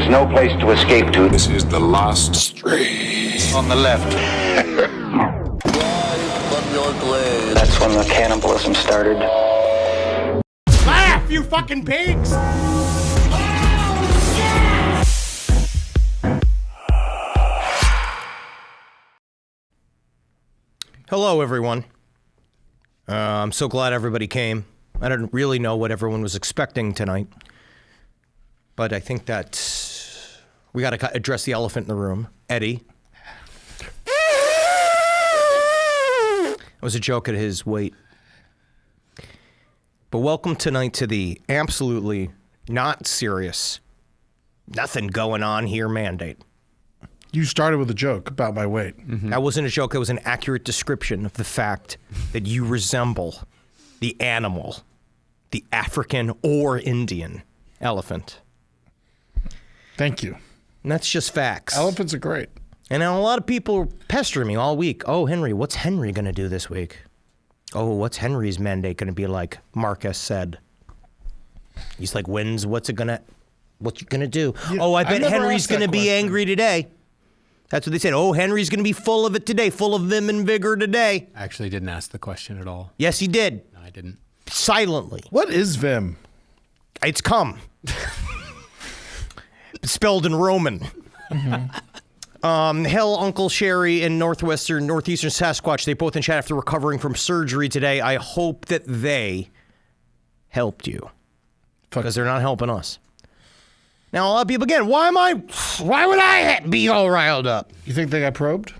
no place to escape to. This is the last street. On the left. That's when the cannibalism started. Laugh, you fucking pigs! Hello, everyone. I'm so glad everybody came. I didn't really know what everyone was expecting tonight, but I think that we got to address the elephant in the room. Eddie. It was a joke at his weight. But welcome tonight to the absolutely not serious, nothing going on here mandate. You started with a joke about my weight. Mm-hmm. That wasn't a joke. That was an accurate description of the fact that you resemble the animal, the African or Indian elephant. Thank you. And that's just facts. Elephants are great. And now a lot of people pestering me all week. Oh, Henry, what's Henry going to do this week? Oh, what's Henry's mandate going to be like? Marcus said. He's like, what you going to do? Yeah, oh, I bet never Henry's asked that going to be question. angry today. That's what they said. Oh, Henry's going to be full of it today, full of vim and vigor today. I actually didn't ask the question at all. Yes, he did. No, I didn't. Silently. What is Vim? It's come. Spelled in Roman. Hell, Uncle Sherry and northeastern Sasquatch, they both in chat after recovering from surgery today. I hope that they helped you. Because they're not helping us. Now, a lot of people, again, why would I be all riled up? You think they got probed?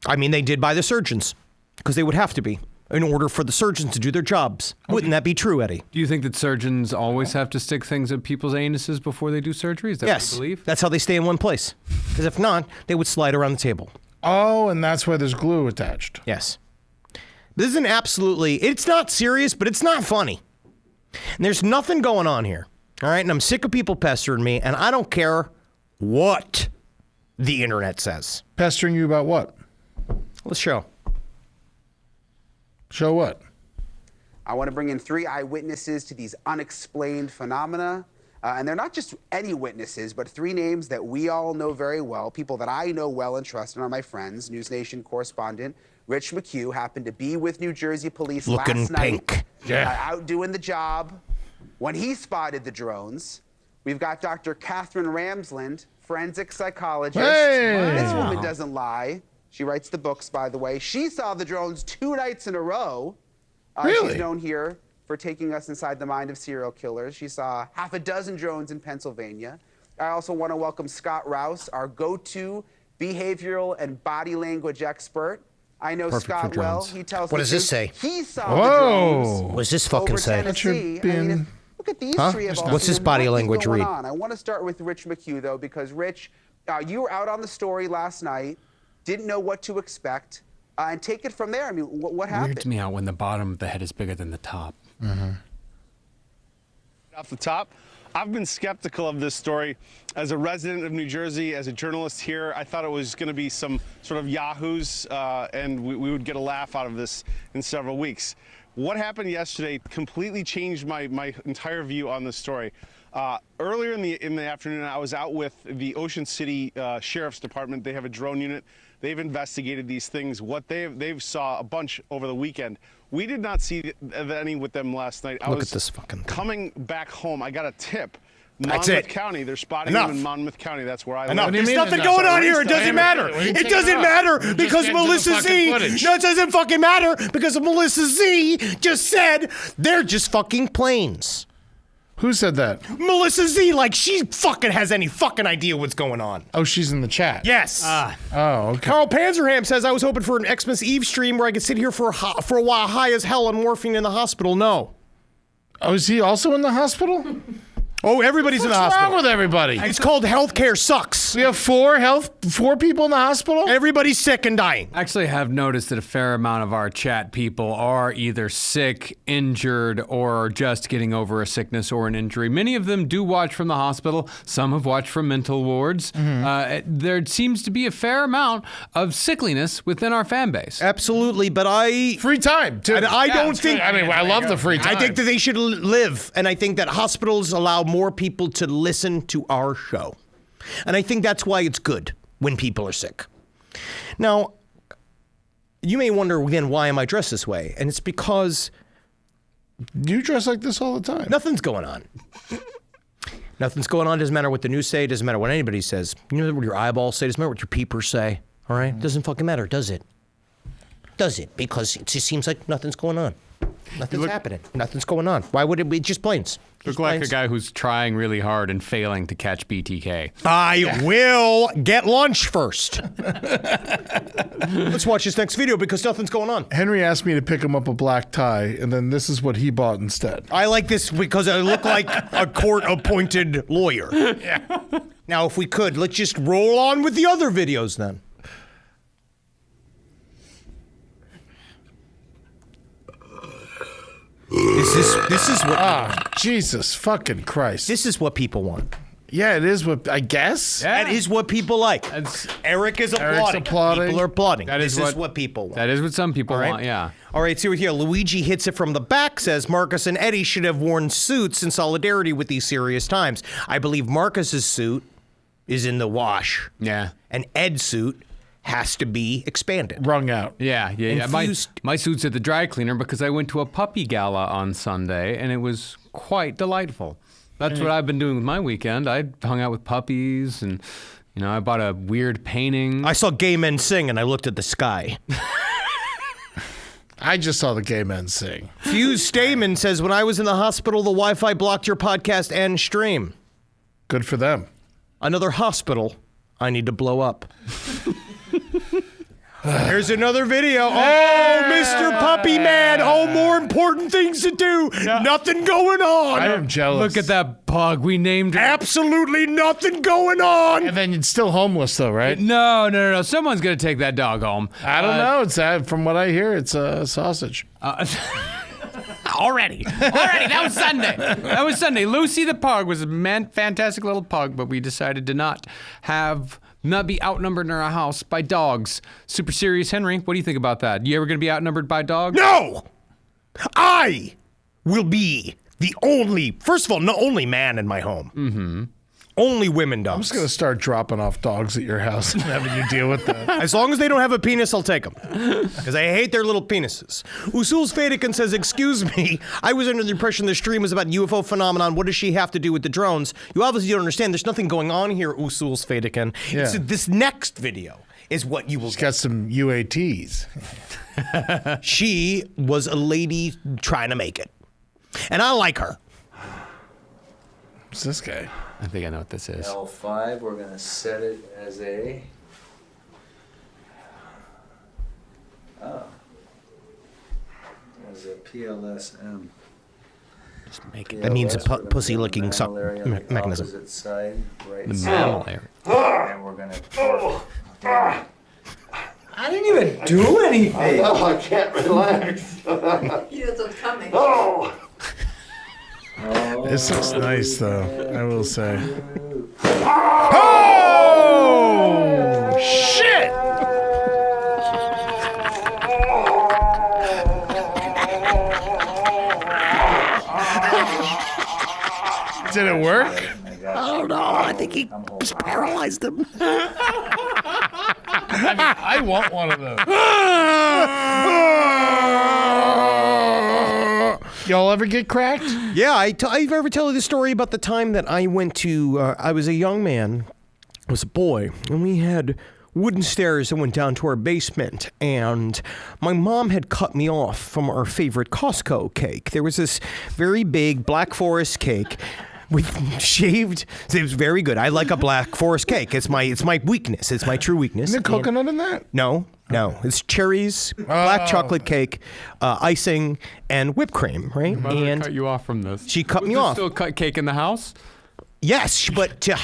I mean, they did by the surgeons. Because they would have to be in order for the surgeons to do their jobs. Okay. Wouldn't that be true, Eddie? Do you think that surgeons always have to stick things up people's anuses before they do surgery? Is that yes, what you believe? That's how they stay in one place. Because if not, they would slide around the table. Oh, and that's why there's glue attached. Yes. This is it's not serious, but it's not funny. And there's nothing going on here. All right, and I'm sick of people pestering me, and I don't care what the internet says. Pestering you about what? Let's show. Show what? I want to bring in 3 eyewitnesses to these unexplained phenomena. And they're not just any witnesses, but 3 names that we all know very well, people that I know well and trust and are my friends. News Nation correspondent Rich McHugh happened to be with New Jersey police looking last night. pink. Out doing the job when he spotted the drones. We've got Dr. Catherine Ramsland, forensic psychologist. Hey! This woman doesn't lie. She writes the books, by the way. She saw the drones 2 nights in a row. Really? She's known here for taking us inside the mind of serial killers. She saw half a dozen drones in Pennsylvania. I also want to welcome Scott Rouse, our go-to behavioral and body language expert. I know Perfect Scott well. He tells What me does this say? He saw the drones. What does this fucking over say? Tennessee. That you're being- Look at these Huh? 3 of us. What's this body language read? I want to start with Rich McHugh, though, because Rich, you were out on the story last night, didn't know what to expect, and take it from there. I mean, what happened? Weirds me out when the bottom of the head is bigger than the top. Off the top, I've been skeptical of this story. As a resident of New Jersey, as a journalist here, I thought it was going to be some sort of yahoos, and we would get a laugh out of this in several weeks. What happened yesterday completely changed my entire view on this story. Earlier in the afternoon, I was out with the Ocean City Sheriff's Department. They have a drone unit. They've investigated these things. What they've saw a bunch over the weekend. We did not see any with them last night. Look at this fucking thing. Coming back home, I got a tip. That's Monmouth it. County, they're spotting Enough. them in Monmouth County. That's where I Enough. live. There's mean nothing enough? going on here. It doesn't matter. It doesn't matter because Melissa Z. No, it doesn't fucking matter because Melissa Z just said they're just fucking planes. Who said that? Melissa Z, like she fucking has any fucking idea what's going on. Oh, she's in the chat. Yes. Oh, okay. Carl Panzerham says I was hoping for an Xmas Eve stream where I could sit here for a while high as hell on morphine in the hospital. No. Oh, is he also in the hospital? Oh, everybody's in the What's hospital. wrong with everybody? It's called healthcare sucks. We have 4 people in the hospital? Everybody's sick and dying. Actually, have noticed that a fair amount of our chat people are either sick, injured, or just getting over a sickness or an injury. Many of them do watch from the hospital. Some have watched from mental wards. There seems to be a fair amount of sickliness within our fan base. Absolutely, but Free time, too. And I don't it's think- good. I mean, I love the free time. I think that they should live, and I think that hospitals allow more people to listen to our show. And I think that's why it's good when people are sick. Now, you may wonder again, why am I dressed this way? And it's because You dress like this all the time. nothing's going on. Nothing's going on. Doesn't matter what the news say. Doesn't matter what anybody says. You know what your eyeballs say. Doesn't matter what your peepers say. All right? Doesn't fucking matter, does it? Does it? Because it just seems like nothing's going on. Nothing's happening. Nothing's going on. Why would it be just planes? Look like a guy who's trying really hard and failing to catch BTK. I will get lunch first. Let's watch this next video because nothing's going on. Henry asked me to pick him up a black tie, and then this is what he bought instead. I like this because I look like a court-appointed lawyer. Yeah. Now, if we could, let's just roll on with the other videos then. This is what Jesus fucking Christ. this is what people want. Yeah, it is what I guess. That is what people like. Eric is applauding. applauding. People are applauding. That is This is what- what people want. That is what some people want, yeah. All right, so here, Luigi hits it from the back, says Marcus and Eddie should have worn suits in solidarity with these serious times. I believe Marcus's suit is in the wash. Yeah. And Ed's suit has to be expanded. Wrung out. Yeah. Infused. My suit's at the dry cleaner because I went to a puppy gala on Sunday, and it was quite delightful. That's what I've been doing with my weekend. I hung out with puppies, and I bought a weird painting. I saw gay men sing, and I looked at the sky. I just saw the gay men sing. Fuse Stamen says, when I was in the hospital, the Wi-Fi blocked your podcast and stream. Good for them. Another hospital I need to blow up. Here's another video. Oh, Mr. Puppy Man. Oh, more important things to do. Nothing going on. I am jealous. Look at that pug. We named it. Absolutely nothing going on. And then it's still homeless, though, right? No. Someone's going to take that dog home. I don't know. It's from what I hear, it's a sausage. Already. That was Sunday. Lucy the pug was a fantastic little pug, but we decided to not be outnumbered in our house by dogs. Super Serious Henry, what do you think about that? You ever going to be outnumbered by dogs? No. I will be the only, first of all, the only man in my home. Mm-hmm. Only women dogs. I'm just going to start dropping off dogs at your house and having you deal with that. As long as they don't have a penis, I'll take them. Because I hate their little penises. Usul's Fadican says, excuse me, I was under the impression the stream was about UFO phenomenon. What does she have to do with the drones? You obviously don't understand. There's nothing going on here, Usul's Fadican. Yeah. This next video is what you will She's get. got some UATs. She was a lady trying to make it. And I like her. Who's this guy? I think I know what this is. L5, we're going to set it as a... As a PLSM. Just make it That means a PLS, we're gonna pussy-licking put the mammal area on the mechanism. opposite side, right the side. mammal area. And we're going to... I didn't even do anything. No, I can't relax. He knows what's coming. This looks nice, though, I will say. Oh, shit! Did it work? I don't know. I think he just paralyzed him. I want one of those. Y'all ever get cracked? Yeah, I ever tell you the story about the time that I went to, I was a young man, I was a boy, and we had wooden stairs that went down to our basement, and my mom had cut me off from our favorite Costco cake. There was this very big Black Forest cake with shaved, it was very good. I like a Black Forest cake. It's my weakness. It's my true weakness. Is there coconut in that? No. It's cherries, black chocolate cake, icing, and whipped cream, right? Mother And cut you off from this. she cut Was me there off. Still cut cake in the house? Yes, but to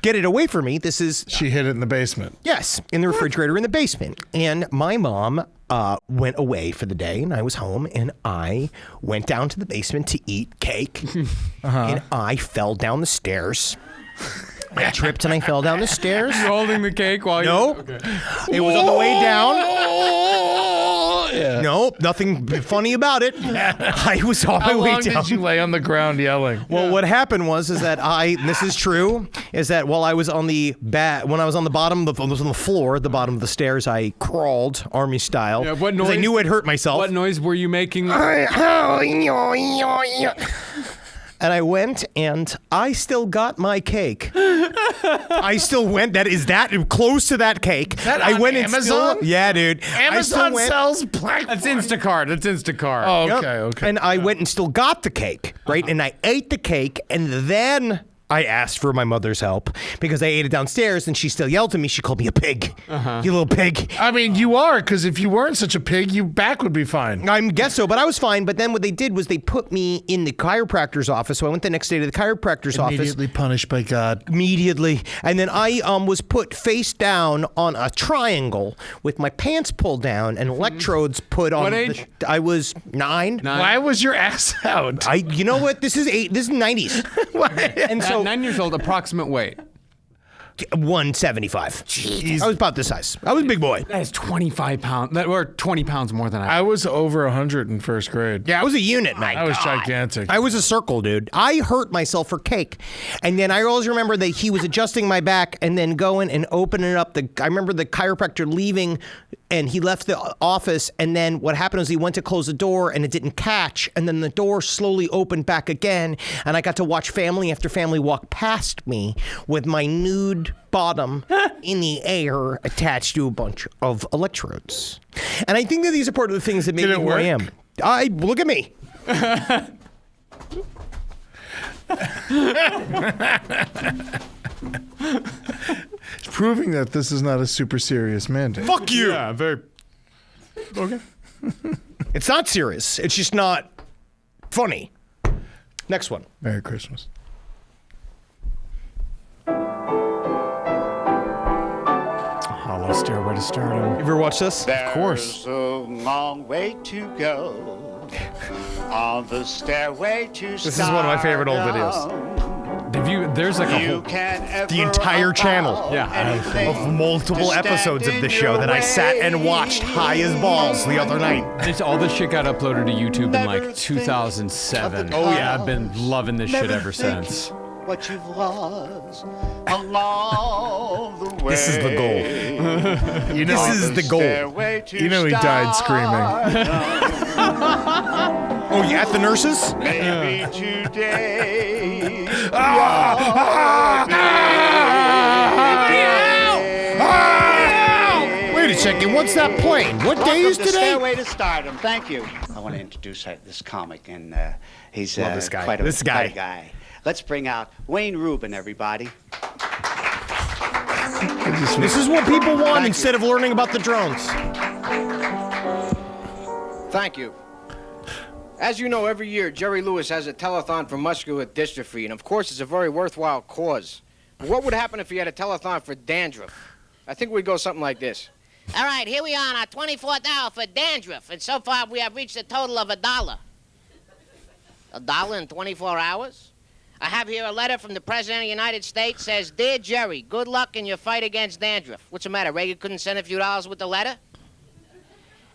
get it away from me, this is, She hid it in the basement. yes, in the refrigerator in the basement. And my mom went away for the day, and I was home, and I went down to the basement to eat cake, and I fell down the stairs. I tripped and I fell down the stairs. You holding the cake while you... No. Okay. It was on the way down. Nope, nothing funny about it. I was on my How way long down. did you lay on the ground yelling? Well, what happened was that this is true, is that while I was on when I was on the bottom, I was on the floor at the bottom of the stairs, I crawled army style. Yeah, what 'cause I noise? knew I'd hurt myself. What noise were you making? And I went and I still got my cake. I still went. That close to that cake. That on went Amazon? Yeah, dude. I still Amazon went- sells black. That's Instacart. That's Instacart. Oh, Yep. okay. And I went and still got the cake, right? And I ate the cake, and then I asked for my mother's help because I ate it downstairs, and she still yelled at me. She called me a pig. You little pig. I mean, you are, because if you weren't such a pig, your back would be fine. I guess so, but I was fine. But then what they did was they put me in the chiropractor's office. So I went the next day to the chiropractor's office. Immediately punished by God. Immediately. And then I was put face down on a triangle with my pants pulled down and electrodes put on. What age? I was 9. Why was your ass out? You know what? This is 90s. And At so 9 years old, approximate weight. 175. I was about this size. I was a big boy. That is 25 pounds. Or 20 pounds more than I. I was over 100 in first grade. Yeah, I was a unit, man. I was gigantic. I was a circle, dude. I hurt myself for cake. And then I always remember that he was adjusting my back and then going and opening up I remember the chiropractor leaving and he left the office. And then what happened was he went to close the door and it didn't catch. And then the door slowly opened back again. And I got to watch family after family walk past me with my nude bottom in the air attached to a bunch of electrodes. And I think that these are part of the things that made me it who I work? am. Look at me. It's proving that this is not a super serious mandate. Fuck you. Yeah, very. Okay. It's not serious. It's just not funny. Next one. Merry Christmas. Hollow Stairway to Stardom. You ever watch this? Of course. There's a long way to go on the stairway to This is one of my favorite old videos. There's like a You whole. can The entire channel of multiple episodes of this show that I sat and watched high as balls the other night. All this shit got uploaded to YouTube in like 2007. Oh, yeah. I've been loving this shit ever since. What you've lost along the way. This is the goal. You know, This is the goal. You know he died screaming. Oh, you at the nurses? Maybe today. Wait a second, what's that playing? What day is Welcome to today? Stairway to Stardom. Thank you. I want to introduce this comic, and he's Love this guy. quite a This guy. quite a guy. Let's bring out Wayne Rubin, everybody. This is what people want instead of learning about the drones. Thank you. As you know, every year, Jerry Lewis has a telethon for muscular dystrophy, and of course, it's a very worthwhile cause. But what would happen if he had a telethon for dandruff? I think we'd go something like this. All right, here we are on our 24th hour for dandruff, and so far we have reached a total of $1. $1 in 24 hours? I have here a letter from the President of the United States. Says, Dear Jerry, good luck in your fight against dandruff. What's the matter, Reagan couldn't send a few dollars with the letter?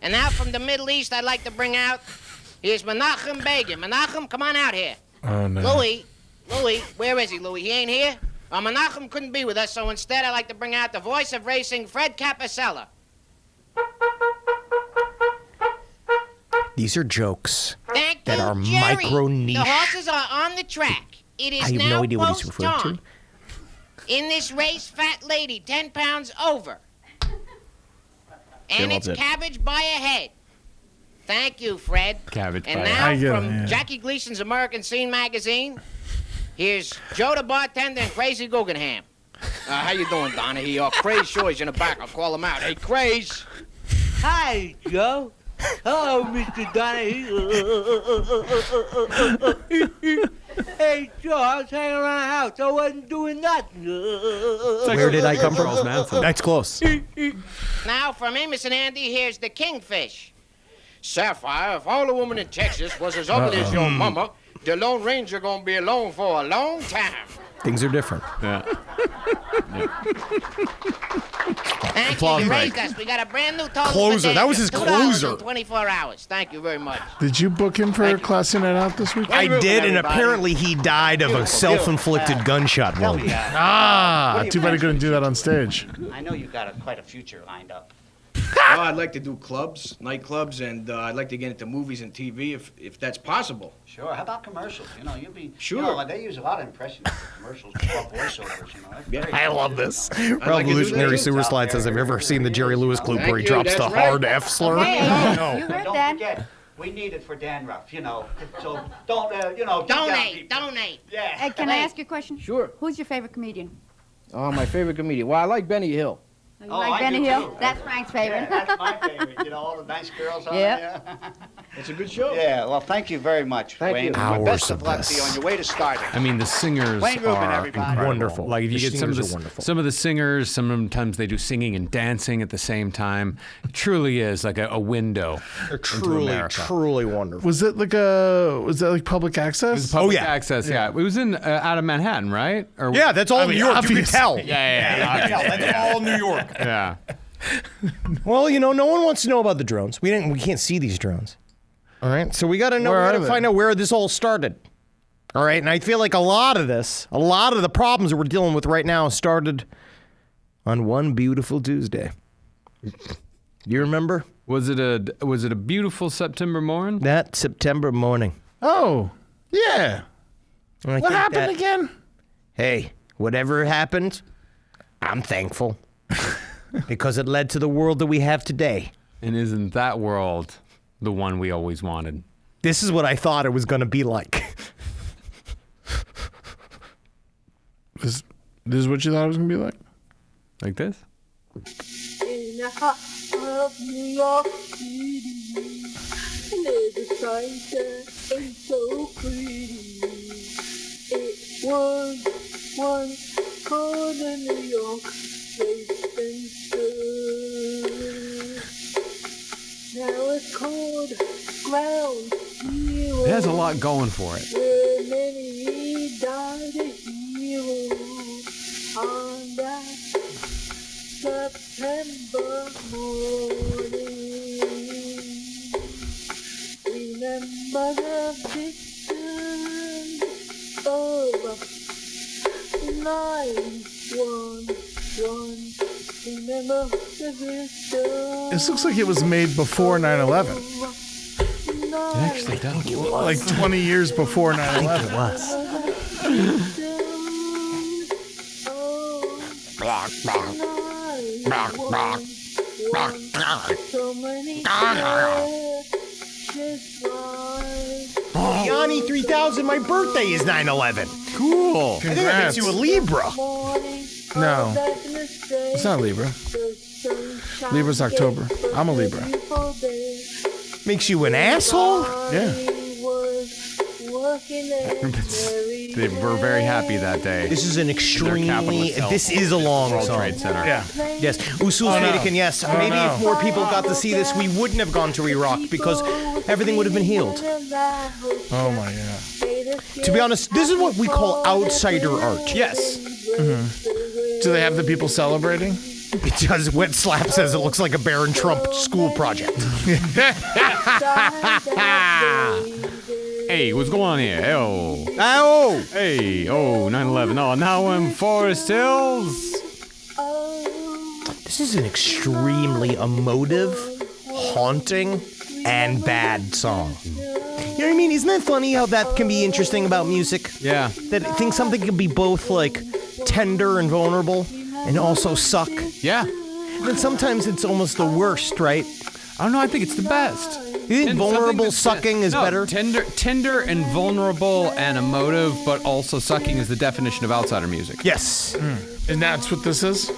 And now from the Middle East, I'd like to bring out, here's Menachem Begin. Menachem, come on out here. Oh, no. Louis, where is he, Louis? He ain't here? Menachem couldn't be with us, so instead I'd like to bring out the voice of racing, Fred Capicella. These are jokes Thank that you, are Jerry. micro niche. The horses are on the track. It is I have now no idea what he's post referring to. dawn. In this race, fat lady, 10 pounds over. And loves it's it. cabbage by a head. Thank you, Fred. Cabbage And by a now head. I get it, from yeah. Jackie Gleason's American Scene magazine, here's Joe the bartender and Crazy Guggenham. How you doing, Donna? Craze Shoy's in the back. I'll call him out. Hey, Craze. Hi, Joe. Hello, Mr. Donahue. Hey, Joe, I was hanging around the house. I wasn't doing nothing. Where did I come from? Charles Manson. That's close. Now, from Amos and Andy, here's the Kingfish. Sapphire, if all the women in Texas was as ugly as your mama, the Lone Ranger gonna be alone for a long time. Things are different. Yeah. Thank Applause you. You break. raised us. We got a brand new total. Closer. For That was his $2 closer. in 24 hours. Thank you very much. Did you book him for a classy night out this week? I did, and apparently he died of a self-inflicted gunshot wound. Ah, too bad he couldn't do that on stage. I know you've got quite a future lined up. Well, I'd like to do clubs, nightclubs, and I'd like to get into movies and TV if that's possible. Sure. How about commercials? You know, you'll be. Sure. You know, they use a lot of impressions for commercials, voiceovers. You know. That's Yeah. very I cool. love this. like to do Revolutionary that. Sewer Slide says, have you ever seen the Jerry Lewis clip where he Thank you, drops the that's right. hard F slur? Hey, No. you heard Don't that? forget, we need it for dandruff. You know. So don't. You know. keep down Donate. people. Donate. Yeah. Hey, can I ask you a question? Sure. Who's your favorite comedian? Oh, my favorite comedian. Well, I like Benny Hill. You Oh, like I Benny do Hill? too. That's Frank's favorite. Yeah, that's my favorite. You know, all the nice girls on Yeah. there. It's a good show. Yeah. Well, thank you very much, Thank Wayne. you. Well, best Hours of of luck this. to you on your way to stardom. I mean, the singers Wayne Rubin, are everybody. incredible. Wonderful. Like if you The get some of singers the are wonderful. some of the singers, sometimes they do singing and dancing at the same time. It truly is like a window They're into truly, America. truly wonderful. Was it like was that like public access? Public yeah. access. Yeah, it was in out of Manhattan, right? Or Yeah, that's all mean, New York. You can obvious. tell. yeah. That's all New York. Yeah. Well, you know, no one wants to know about the drones. We can't see these drones. All right, so we got to know. Where We are got to they? find out where this all started. All right, and I feel like a lot of the problems that we're dealing with right now started on one beautiful Tuesday. You remember Was it a beautiful September morning? that September morning? Oh, yeah. And I What think happened that- again? Hey, whatever happened, I'm thankful because it led to the world that we have today. And isn't that world the one we always wanted? This is what I thought it was going to be like. This is what you thought it was gonna be like? Like this? In the heart of New York City, there's a sight that ain't so pretty. It was once called the New York Trade Center. Now it's called Ground Zero. It has a lot going for it. Where many died a hero on that September morning. Remember the victims of 9/11. Remember the victims. This looks like it was made before 9/11. It actually does. Like 20 years before 9/11. It was. So many Yanni 3000, my birthday is 9/11. Cool. I think that makes you a Libra. No, it's not Libra. Libra's October. I'm a Libra. Makes you an asshole? Yeah. They were very happy that day. This is an Their extremely. capitalist self. This is a long World song. Trade Center. Yeah. Yes, Usul Oh, no. Svedikin, yes. Oh, Maybe no. if more people got to see this, we wouldn't have gone to Iraq because everything would have been healed. Oh my god. To be honest, this is what we call outsider art. Yes. Do they have the people celebrating? Because Wet Slap says it looks like a Barron Trump school project. Hey, what's going on here? Oh. Oh! Hey, 9/11. Oh, now in Forest Hills. This is an extremely emotive, haunting, and bad song. You know what I mean? Isn't that funny how that can be interesting about music? Yeah. That I think something can be both like tender and vulnerable and also suck. Yeah. And sometimes it's almost the worst, right? I don't know. I think it's the best. You think And vulnerable something that's- sucking is no, better? Tender and vulnerable and emotive, but also sucking is the definition of outsider music. Yes. And that's what this is?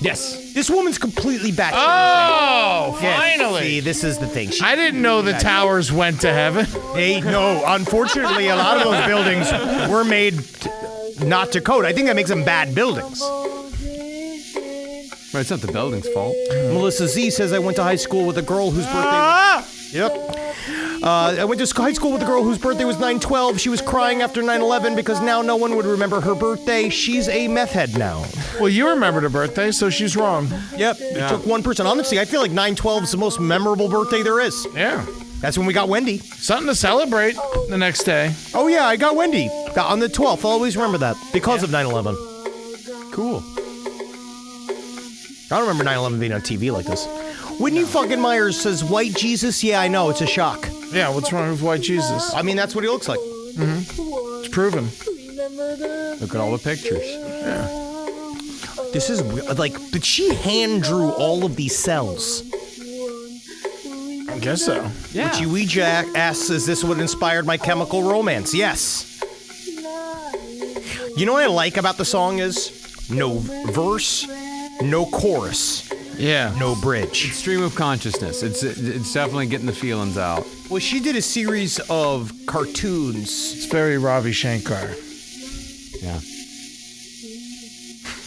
Yes. This woman's completely batshit. Oh, Yes. finally. See, this is the thing. I didn't know the towers went to heaven. No, unfortunately, a lot of those buildings were made not to code. I think that makes them bad buildings. But it's not the building's fault. Melissa Z says I went to high school with a girl whose birthday. Yep. I went to high school with a girl whose birthday was 9/12. She was crying after 9/11 because now no one would remember her birthday. She's a meth head now. Well, you remembered her birthday, so she's wrong. Yep, it took one person. Honestly, I feel like 9/12 is the most memorable birthday there is. Yeah. That's when we got Wendy. Something to celebrate the next day. Oh, yeah, I got Wendy. Got on the 12th. I'll always remember that because of 9/11. Cool. I don't remember 9/11 being on TV like this. Whitney fucking Myers says, white Jesus? Yeah, I know. It's a shock. Yeah, what's wrong with white Jesus? I mean, that's what he looks like. Mm-hmm. It's proven. Look at all the pictures. Yeah. This is like, but she hand drew all of these cells. I guess so. Yeah. Which Ouija asks, is this what inspired My Chemical Romance? Yes. You know what I like about the song is? No verse, no chorus. Yeah. No bridge. It's stream of consciousness. It's definitely getting the feelings out. Well, she did a series of cartoons. It's very Ravi Shankar. Yeah.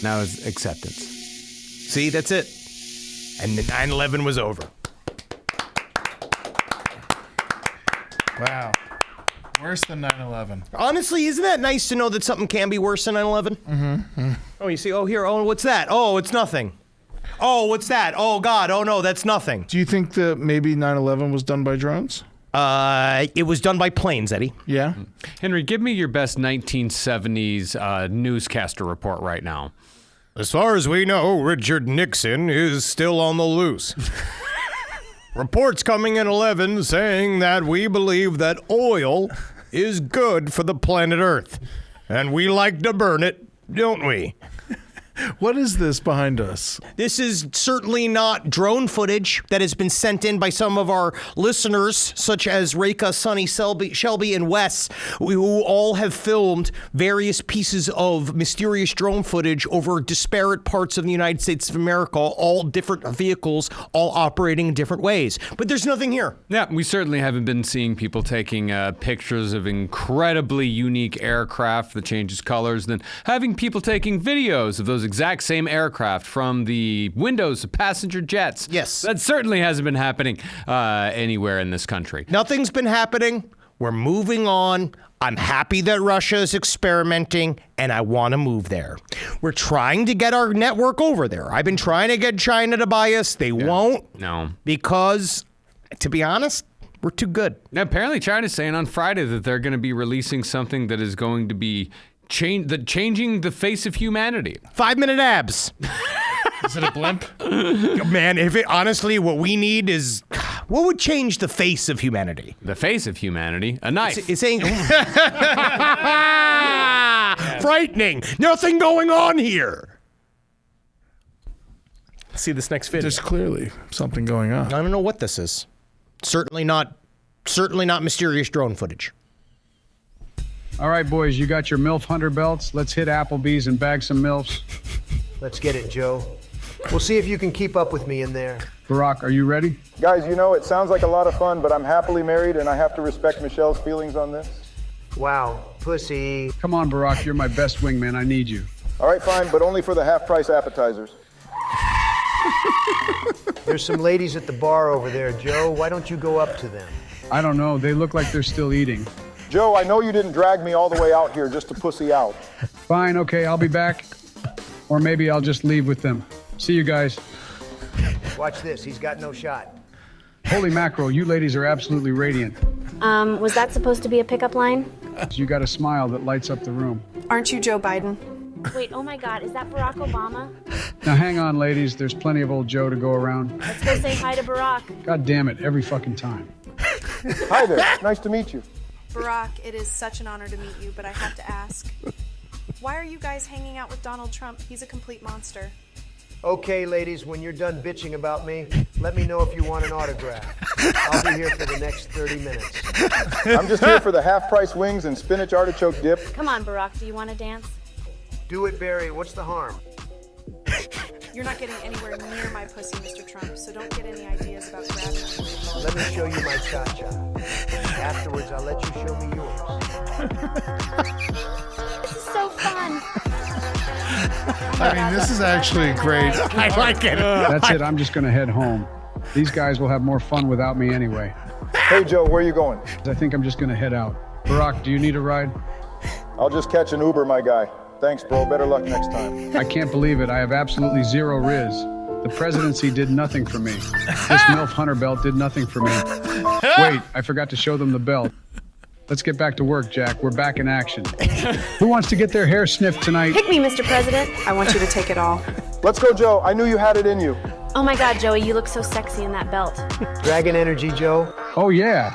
Now it's acceptance. See, that's it. And the 9/11 was over. Wow. Worse than 9/11. Honestly, isn't that nice to know that something can be worse than 9/11? Mm-hmm. Oh, you see, oh, here, oh, what's that? Oh, it's nothing. Oh, what's that? Oh, God, oh, no, that's nothing. Do you think that maybe 9/11 was done by drones? It was done by planes, Eddie. Yeah? Henry, give me your best 1970s newscaster report right now. As far as we know, Richard Nixon is still on the loose. Reports coming in 11 saying that we believe that oil is good for the planet Earth. And we like to burn it, don't we? What is this behind us? This is certainly not drone footage that has been sent in by some of our listeners, such as Reka, Sonny, Shelby, and Wes, who all have filmed various pieces of mysterious drone footage over disparate parts of the United States of America, all different vehicles, all operating in different ways. But there's nothing here. Yeah, we certainly haven't been seeing people taking pictures of incredibly unique aircraft that changes colors, then having people taking videos of those exact same aircraft from the windows of passenger jets. Yes. That certainly hasn't been happening anywhere in this country. Nothing's been happening. We're moving on. I'm happy that Russia is experimenting, and I want to move there. We're trying to get our network over there. I've been trying to get China to buy us. They won't. No. Because, to be honest, we're too good. Now, apparently China's saying on Friday that they're going to be releasing something that is going to be changing the face of humanity. 5-minute abs. Is it a blimp? Man, honestly, what we need is, what would change the face of humanity? The face of humanity? A knife. It's saying, frightening. Nothing going on here. See this next video. There's clearly something going on. I don't know what this is. Certainly not mysterious drone footage. All right, boys, you got your MILF hunter belts. Let's hit Applebee's and bag some MILFs. Let's get it, Joe. We'll see if you can keep up with me in there. Barack, are you ready? Guys, you know, it sounds like a lot of fun, but I'm happily married and I have to respect Michelle's feelings on this. Wow, pussy. Come on, Barack, you're my best wingman. I need you. All right, fine, but only for the half-price appetizers. There's some ladies at the bar over there, Joe. Why don't you go up to them? I don't know. They look like they're still eating. Joe, I know you didn't drag me all the way out here just to pussy out. Fine, okay, I'll be back. Or maybe I'll just leave with them. See you guys. Watch this. He's got no shot. Holy mackerel, you ladies are absolutely radiant. Was that supposed to be a pickup line? You got a smile that lights up the room. Aren't you Joe Biden? Wait, oh my God, is that Barack Obama? Now hang on, ladies. There's plenty of old Joe to go around. Let's go say hi to Barack. God damn it, every fucking time. Hi there. Nice to meet you. Barack, it is such an honor to meet you, but I have to ask. Why are you guys hanging out with Donald Trump? He's a complete monster. Okay, ladies, when you're done bitching about me, let me know if you want an autograph. I'll be here for the next 30 minutes. I'm just here for the half-price wings and spinach artichoke dip. Come on, Barack, do you want to dance? Do it, Barry. What's the harm? You're not getting anywhere near my pussy, Mr. Trump, so don't get any ideas about grabbing me. Let me show you my cha-cha. Afterwards, I'll let you show me yours. This is so fun. I mean, this is actually great. I like it. That's it. I'm just going to head home. These guys will have more fun without me anyway. Hey, Joe, where are you going? I think I'm just gonna head out. Barack, do you need a ride? I'll just catch an Uber, my guy. Thanks, bro. Better luck next time. I can't believe it. I have absolutely zero riz. The presidency did nothing for me. This MILF Hunter belt did nothing for me. Wait, I forgot to show them the belt. Let's get back to work, Jack. We're back in action. Who wants to get their hair sniffed tonight? Pick me, Mr. President. I want you to take it all. Let's go, Joe. I knew you had it in you. Oh my God, Joey, you look so sexy in that belt. Dragon Energy, Joe. Oh, yeah.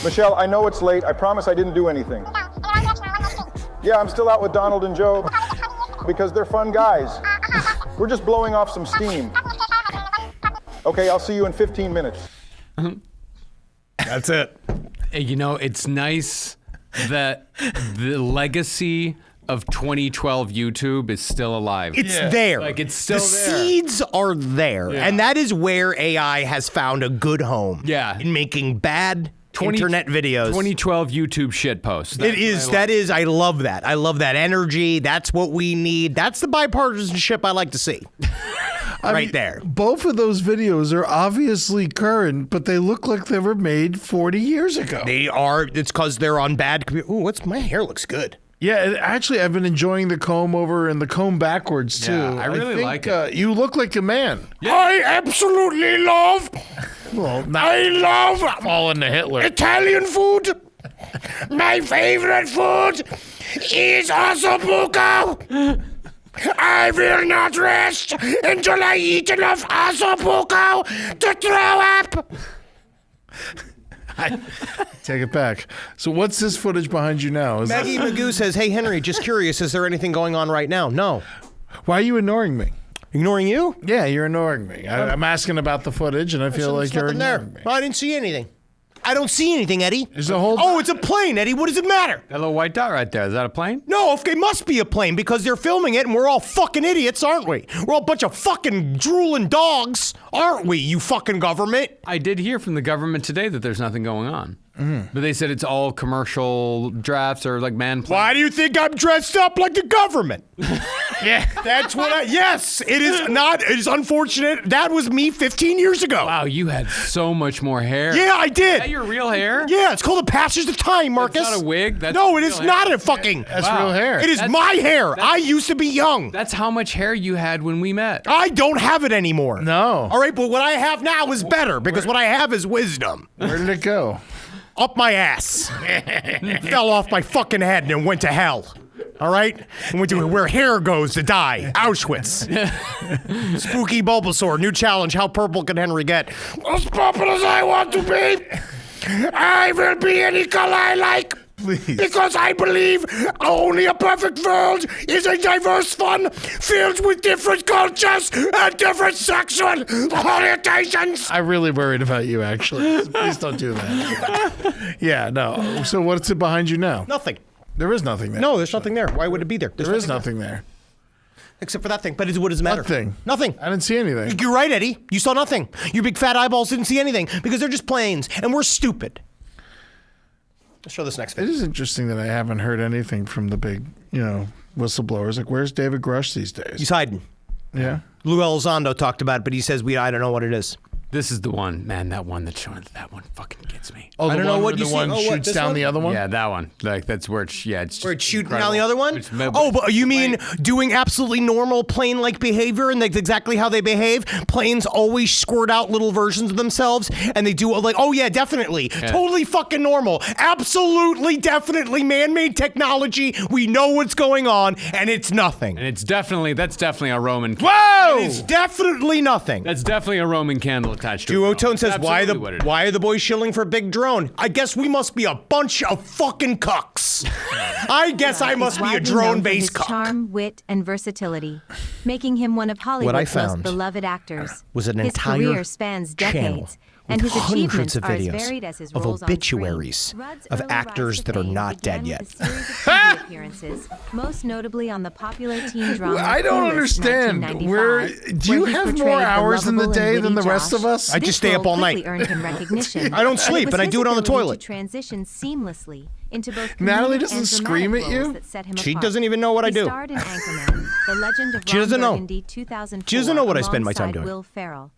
Michelle, I know it's late. I promise I didn't do anything. Yeah, I'm still out with Donald and Joe because they're fun guys. We're just blowing off some steam. Okay, I'll see you in 15 minutes. That's it. Hey, you know, it's nice that the legacy of 2012 YouTube is still alive. It's there. Like, it's still the there. seeds are there. Yeah. And that is where AI has found a good home. Yeah. In making bad internet videos. 2012 YouTube shit posts. I love that. I love that energy. That's what we need. That's the bipartisanship I like to see. There. Both of those videos are obviously current, but they look like they were made 40 years ago. They are. It's because they're on bad computer. Ooh, my hair looks good. Yeah, actually, I've been enjoying the comb over and the comb backwards, too. Yeah, I really think, like it. You look like a man. I absolutely love. Well, I love all into Hitler. Italian food. My favorite food is ossobuco. I will not rest until I eat enough ossobuco to throw up. Take it back. So what's this footage behind you now? Maggie Magoo says, hey, Henry, just curious, is there anything going on right now? No. Why are you ignoring me? Ignoring you? Yeah, you're ignoring me. I'm asking about the footage, and I feel like you're ignoring me. I didn't see anything. I don't see anything, Eddie. There's a whole... Oh, it's a plane, Eddie. What does it matter? That little white dot right there. Is that a plane? No, it must be a plane because they're filming it and we're all fucking idiots, aren't we? We're all a bunch of fucking drooling dogs, aren't we, you fucking government? I did hear from the government today that there's nothing going on. But they said it's all commercial drafts or like man. Why do you think I'm dressed up like the government? Yeah, that's what yes, it is not. It is unfortunate. That was me 15 years ago. Wow, you had so much more hair. Yeah, I did. Is that your real hair? Yeah, it's called the passage of time, Marcus. It's not a wig. That's no, it real is hair. not a fucking. That's real hair. It is my hair. I used to be young. That's how much hair you had when we met. I don't have it anymore. No. All right, but what I have now is better because what I have is wisdom. Where did it go? Up my ass. Fell off my fucking head and it went to hell. All right? And went to where hair goes to die. Auschwitz. Spooky Bulbasaur. New challenge. How purple can Henry get? As purple as I want to be, I will be any color I like. Please. Because I believe only a perfect world is a diverse one filled with different cultures and different sexual orientations. I'm really worried about you, actually. Please don't do that. Yeah, no. So what's it behind you now? Nothing. There is nothing there. No, there's nothing there. Why would it be there? There is nothing there. Except for that thing. But what does it matter? Nothing. Nothing. I didn't see anything. You're right, Eddie. You saw nothing. Your big fat eyeballs didn't see anything because they're just planes and we're stupid. Let's show this next video. It is interesting that I haven't heard anything from the big, whistleblowers. Like, where's David Grush these days? He's hiding. Yeah. Lou Elizondo talked about it, but he says I don't know what it is. This is the one, man. That one that one fucking gets me. Oh, I don't know what you the see. one shoots this down one? the other one? Yeah, that one. Like that's where it's it's where it's shooting incredible. down the other one? But you mean doing absolutely normal plane-like behavior, and that's exactly how they behave? Planes always squirt out little versions of themselves, and they do like, oh yeah, definitely, totally fucking normal, absolutely, definitely man-made technology. We know what's going on, and it's nothing. And that's definitely a Roman. Whoa! It's definitely nothing. That's definitely a Roman candle attached to it. Duotone says, why are the boys shilling for big drone? I guess we must be a bunch of fucking cucks. I guess I must be a drone-based cuck. Charm, wit, and versatility, making him one of Hollywood's most beloved actors. Was an his entire career spans decades, and his hundreds achievements of are as videos varied as his of roles obituaries on screen. of actors that are not dead yet. TV appearances, most notably on the popular teen drama. I don't understand. Do you have more hours in the day than the rest of us? I just stay up all night. Earned him recognition. I don't sleep, It was and I his do it on the ability toilet. To transition seamlessly into both Natalie comedic doesn't and scream dramatic at you? roles that set him She apart. doesn't even know what I He do. starred in Anchorman, The Legend of She Ron doesn't know. Burgundy, 2004, She doesn't know what I spend my time alongside doing. Will Ferrell.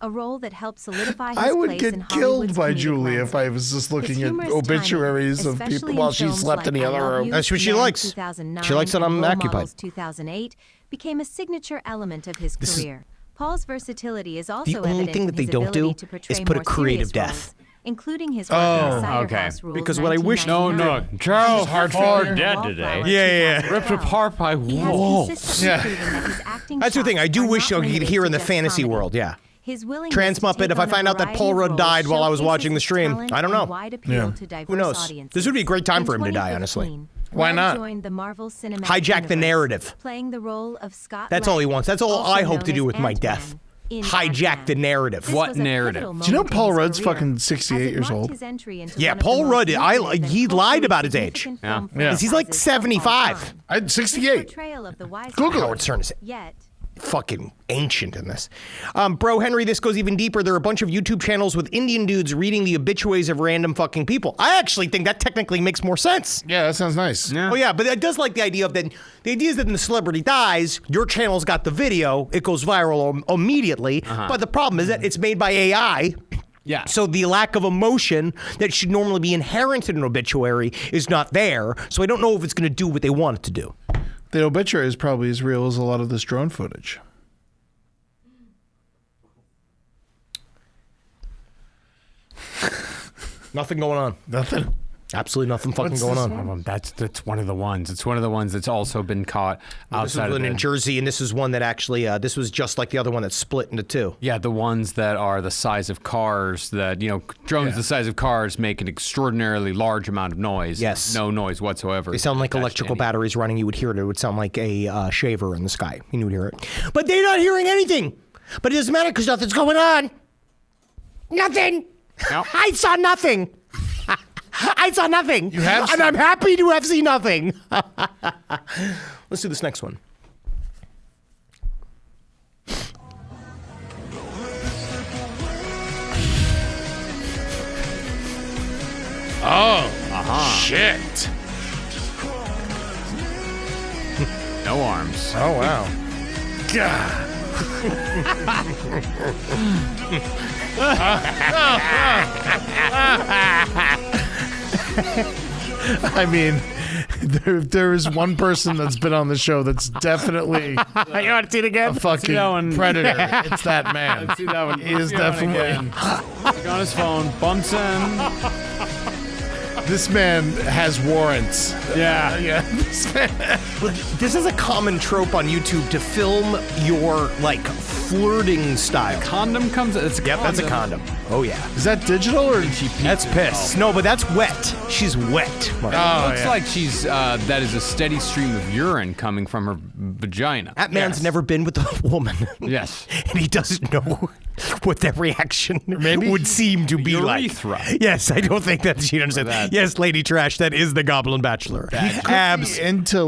a role that helped solidify his I would place get in killed Hollywood's by comedic Julie if I landscape. was just His looking at humorous obituaries timing, of people especially while in she films slept in the like I other Love room. You, That's what she Man, likes. 2009, She likes that and I'm Role occupied. Models 2008 became a signature element of his This is- career. Paul's versatility is also The only evident thing in that they his don't do ability to portray is put a more creative serious death. roles, including his work in Cider okay. House Rules Because what I wish- 1999. Charles Heart Ford failure. dead today. Yeah. Ripped apart by He has wolves. consistently proven that his acting That's the thing. I chops do are wish not I could limited hear to in the just fantasy comedy. world. Yeah. His willingness Trans to Muppet, take if I on a find out that variety Paul of Rudd roles died while I was showcases watching the his stream, talent I don't and know. wide appeal Yeah. to diverse Who knows? audiences. This would be a great time In for him to die, 2015, honestly. Why Rudd not? joined the Marvel Cinematic Hijack the Universe, narrative. playing the role of Scott That's all he Lang, wants. That's all also I hope known to do as with my Ant-Man death. in Hijack Ant-Man. the narrative. This What was a narrative? pivotal Do you know moment in Paul his Rudd's career, fucking as 68 it years marked old? his entry into Yeah, one of the Paul most Rudd, lucrative and he lied about his age. significant Yeah. film Yeah. He's like franchises of all 75. time. I'm His 68. portrayal of the wise Google guy, Howard Stern is Yet, fucking ancient in this. Bro, Henry, this goes even deeper. There are a bunch of YouTube channels with Indian dudes reading the obituaries of random fucking people. I actually think that technically makes more sense. Yeah, that sounds nice. Yeah. Oh yeah, but I does like the idea of that. The idea is that when the celebrity dies, your channel's got the video. It goes viral immediately. But the problem is that it's made by AI. Yeah. So the lack of emotion that should normally be inherent in an obituary is not there. So I don't know if it's going to do what they want it to do. The obituary is probably as real as a lot of this drone footage. Nothing going on. Nothing. Absolutely nothing fucking What's going this on. one? That's one of the ones. It's one of the ones that's also been caught This outside was of one in the, Jersey, and this is one that actually, this was just like the other one that split into two. Yeah, the ones that are the size of cars that, drones the size of cars make an extraordinarily large amount of noise. Yes. No noise whatsoever. They sound like attached to electrical any- batteries running. You would hear it. It would sound like a shaver in the sky. You would hear it. But they're not hearing anything. But it doesn't matter because nothing's going on. Nothing. No. I saw nothing. I saw nothing. You have and I'm happy to have seen nothing. Let's do this next one. Oh, shit. No arms. Oh, wow. God. I mean, there is one person that's been on the show that's definitely You want to see it again? a fucking that one. predator. It's that man. Let's see that one. He is definitely. Look on his phone, bumps in. This man has warrants. Yeah. Yeah. This man. This is a common trope on YouTube to film your flirting style. Condom comes. It's a Yep, that's a condom. Oh yeah. Is that digital or? That's piss. No, but that's wet. She's wet. Mark. Oh, Looks yeah. like she's that is a steady stream of urine coming from her vagina. That man's Yes. never been with a woman. Yes. And he doesn't know what that reaction Maybe would seem to be urethra. like. Yes, I don't think that she understands. That. Yes, Lady Trash, that is the Goblin Bachelor. Abs. Into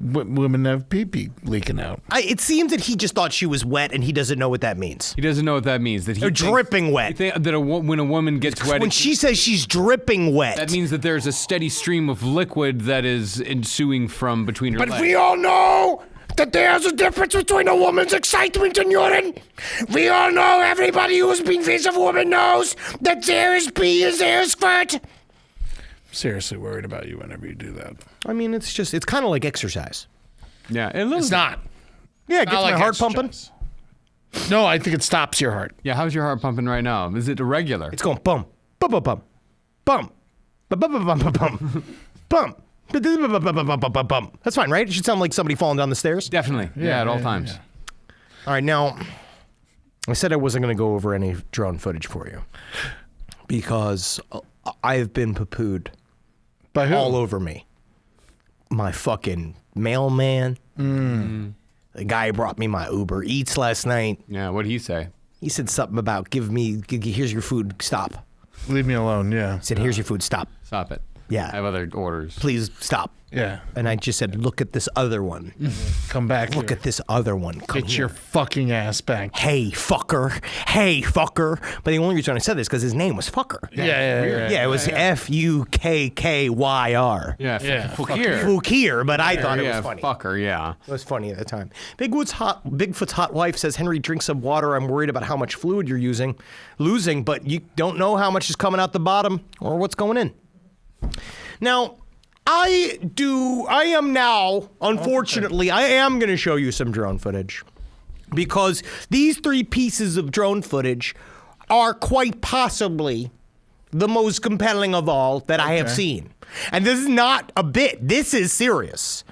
women have pee-pee leaking out. It seems that he just thought she was wet and he doesn't know what that means. He doesn't know what that means. That he They're thinks- dripping wet. he think that when a woman gets wet, When she says she's dripping wet. that means that there's a steady stream of liquid that is ensuing from between her But legs. we all know that there's a difference between a woman's excitement and urine. We all know, everybody who's been with a woman knows that there is pee and there is squirt. Seriously worried about you whenever you do that. I mean, it's kind of like exercise. Yeah, a little It's not. Yeah, it gets Not my like heart pumping. exercise. No, I think it stops your heart. Yeah, how's your heart pumping right now? Is it irregular? It's going bum, bum, bum, bum, bum, bum, bum, bum, bum, bum, bum, bum. That's fine, right? It should sound like somebody falling down the stairs. Definitely. Yeah, at all times. All right, now, I said I wasn't going to go over any drone footage for you because I have been poo-pooed By who? all over me. My fucking mailman. The guy who brought me my Uber Eats last night. Yeah, what'd he say? He said something about here's your food, stop. Leave me alone, yeah. He said, here's your food, stop. Stop it. Yeah. I have other orders. Please stop. Yeah. And I just said, look at this other one. Come back. Look at this other one. Come Get here. your fucking ass back. Hey, fucker. Hey, fucker. But the only reason I said this is because his name was Fucker. Yeah, it was F-U-K-K-Y-R. Yeah, Fukir. Fukir, but I thought it was funny. Fucker, yeah. It was funny at the time. Bigfoot's hot wife says, Henry, drink some water. I'm worried about how much fluid you're losing, but you don't know how much is coming out the bottom or what's going in. Now, I am now, unfortunately, I am going to show you some drone footage because these 3 pieces of drone footage are quite possibly the most compelling of all that I have seen. And this is not a bit. This is serious.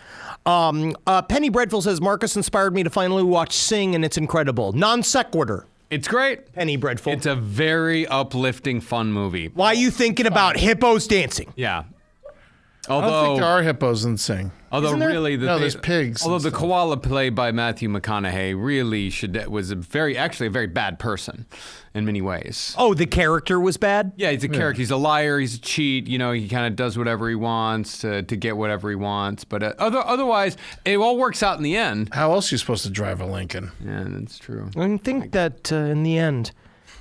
Penny Breadful says, Marcus inspired me to finally watch Sing, and it's incredible. Non sequitur. It's great. Penny Breadful. It's a very uplifting, fun movie. Why are you thinking about hippos dancing? Yeah. I don't think there are hippos in Sing. Although really, there's pigs. Although the koala played by Matthew McConaughey really was actually a very bad person in many ways. Oh, the character was bad? Yeah, he's a character. He's a liar. He's a cheat. You know, he kind of does whatever he wants to get whatever he wants. But otherwise, it all works out in the end. How else are you supposed to drive a Lincoln? Yeah, that's true. I think that in the end,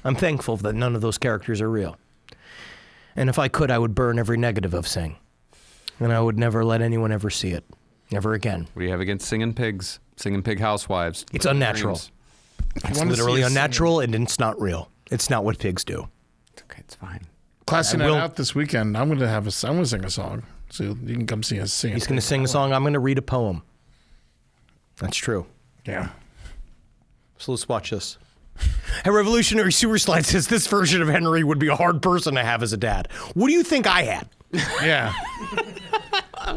I'm thankful that none of those characters are real. And if I could, I would burn every negative of Sing. And I would never let anyone ever see it. Never again. What do you have against singing pigs? Singing pig housewives? It's unnatural. It's literally unnatural, and it's not real. It's not what pigs do. It's okay. It's fine. Classy night out this weekend. I'm going to sing a song. So you can come see us sing. He's going to sing a song. I'm going to read a poem. That's true. Yeah. So let's watch this. A Revolutionary Sewer Slide says this version of Henry would be a hard person to have as a dad. What do you think I had? Yeah.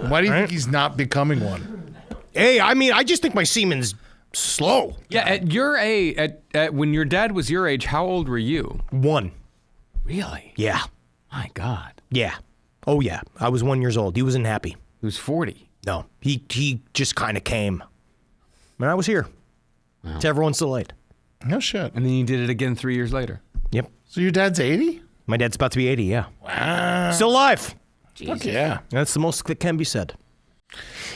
Why do you think he's not becoming one? Hey, I mean, I just think my semen's slow. Yeah, at your age, when your dad was your age, how old were you? 1. Really? Yeah. My God. Yeah. Oh, yeah. I was 1 year old. He wasn't happy. He was 40. No. He just kind of came. And I was here. Wow. To everyone's delight. No shit. And then you did it again 3 years later. Yep. So your dad's 80? My dad's about to be 80, yeah. Wow. Still alive. Fuck yeah. That's the most that can be said.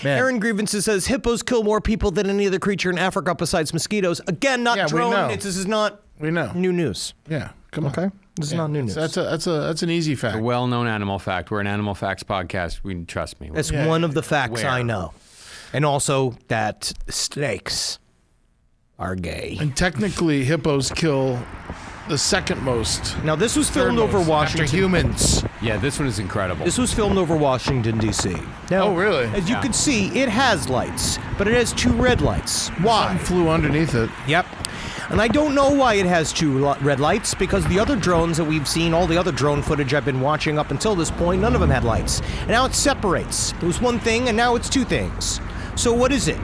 Man. Aaron Grievances says, hippos kill more people than any other creature in Africa besides mosquitoes. Again, not drone. This is not new news. Yeah, come on. Okay? This is not new news. That's an easy fact. A well-known animal fact. We're an Animal Facts podcast. Trust me. That's one of the facts I know. And also that snakes are gay. And technically, hippos kill the second most. Now, this was filmed over Washington. After humans. Yeah, this one is incredible. This was filmed over Washington, D.C. Now, oh, really? As you can see, it has lights, but it has 2 red lights. Why? Something flew underneath it. Yep. And I don't know why it has 2 red lights, because the other drones that we've seen, all the other drone footage I've been watching up until this point, none of them had lights. And now it separates. It was one thing, and now it's 2 things. So what is it?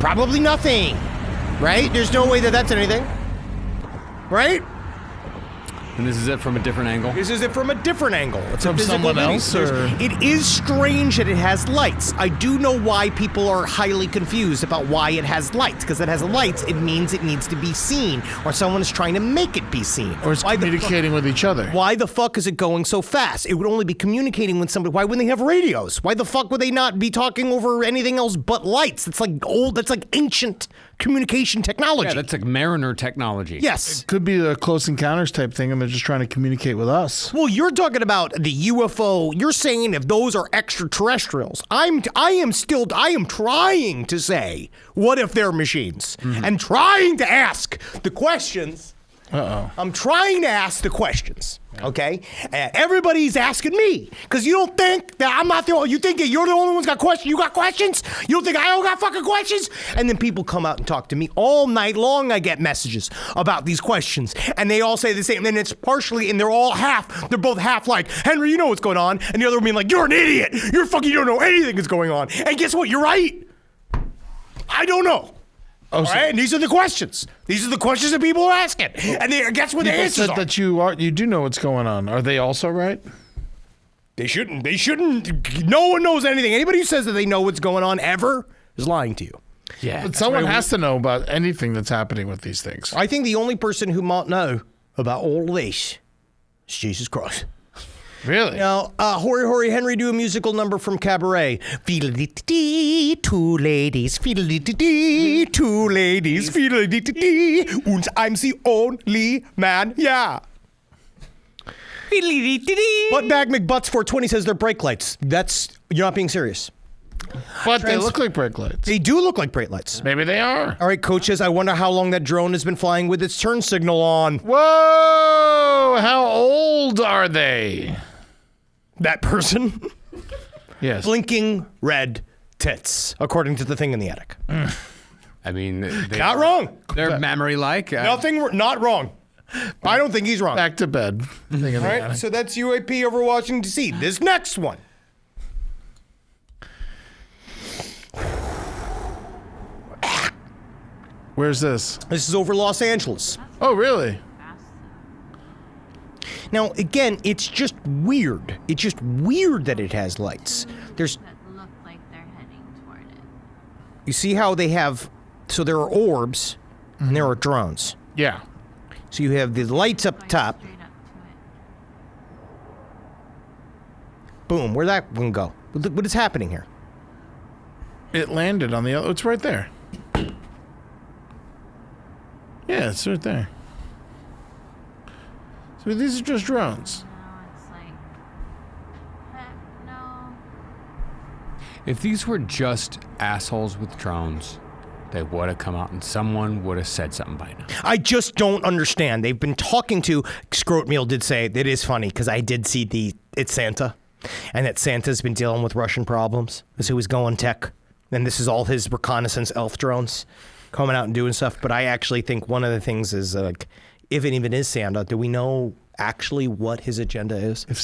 Probably nothing. Right? There's no way that that's anything. Right? And this is it from a different angle? This is it from a different angle. It's from someone else? Or? It is strange that it has lights. I do know why people are highly confused about why it has lights. Because it has lights, it means it needs to be seen. Or someone is trying to make it be seen. Or it's communicating with each other. Why the fuck is it going so fast? It would only be communicating with somebody. Why wouldn't they have radios? Why the fuck would they not be talking over anything else but lights? It's like old, that's like ancient communication technology. Yeah, that's like Mariner technology. Yes. It could be a Close Encounters type thing, and they're just trying to communicate with us. Well, you're talking about the UFO. You're saying if those are extraterrestrials. I am trying to say, what if they're machines? Mm-hmm. And trying to ask the questions. I'm trying to ask the questions. Okay? Everybody's asking me. Because you don't think that I'm not the only, you think that you're the only one's got questions? You got questions? You don't think I don't got fucking questions? And then people come out and talk to me all night long. I get messages about these questions. And they all say the same. And it's partially, and they're both half like, Henry, you know what's going on. And the other one being like, you're an idiot. You're fucking, you don't know anything that's going on. And guess what? You're right. I don't know. All right, and these are the questions. These are the questions that people are asking, and guess what the answers are. That you do know what's going on. Are they also right? They shouldn't. They shouldn't. No one knows anything. Anybody who says that they know what's going on ever is lying to you. Yeah, but someone has to know about anything that's happening with these things. I think the only person who might know about all this is Jesus Christ. Really? Now, Hory Henry do a musical number from Cabaret. Fiddle-dee-dee-dee, two ladies, fiddle-dee-dee-dee, two ladies, fiddle-dee-dee-dee, und I'm the only man, yeah. But Bag McButts 420 says they're brake lights. You're not being serious. But they look like brake lights. They do look like brake lights. Maybe they are. All right, Coach says, I wonder how long that drone has been flying with its turn signal on. Whoa! How old are they? That person? Yes. Blinking red tits, according to the thing in the attic. I mean, not wrong. They're memory-like. Not wrong. I don't think he's wrong. Back to bed. All right, so that's UAP over Washington, D.C. This next one. Where's this? This is over Los Angeles. Oh, really? Now, again, it's just weird. It's just weird that it has lights. There's. Look like they're heading toward it. You see how they have. So there are orbs, and there are drones. Yeah. So you have the lights up top. Boom. Where'd that one go? What is happening here? It landed on the other. It's right there. Yeah, it's right there. So these are just drones. If these were just assholes with drones, they would have come out and someone would have said something by now. I just don't understand. They've been talking to. Scrotmeal did say it is funny because I did see it's Santa, and that Santa's been dealing with Russian problems. So he's going tech, and this is all his reconnaissance elf drones coming out and doing stuff. But I actually think one of the things is like, if it even is Santa, do we know actually what his agenda is? If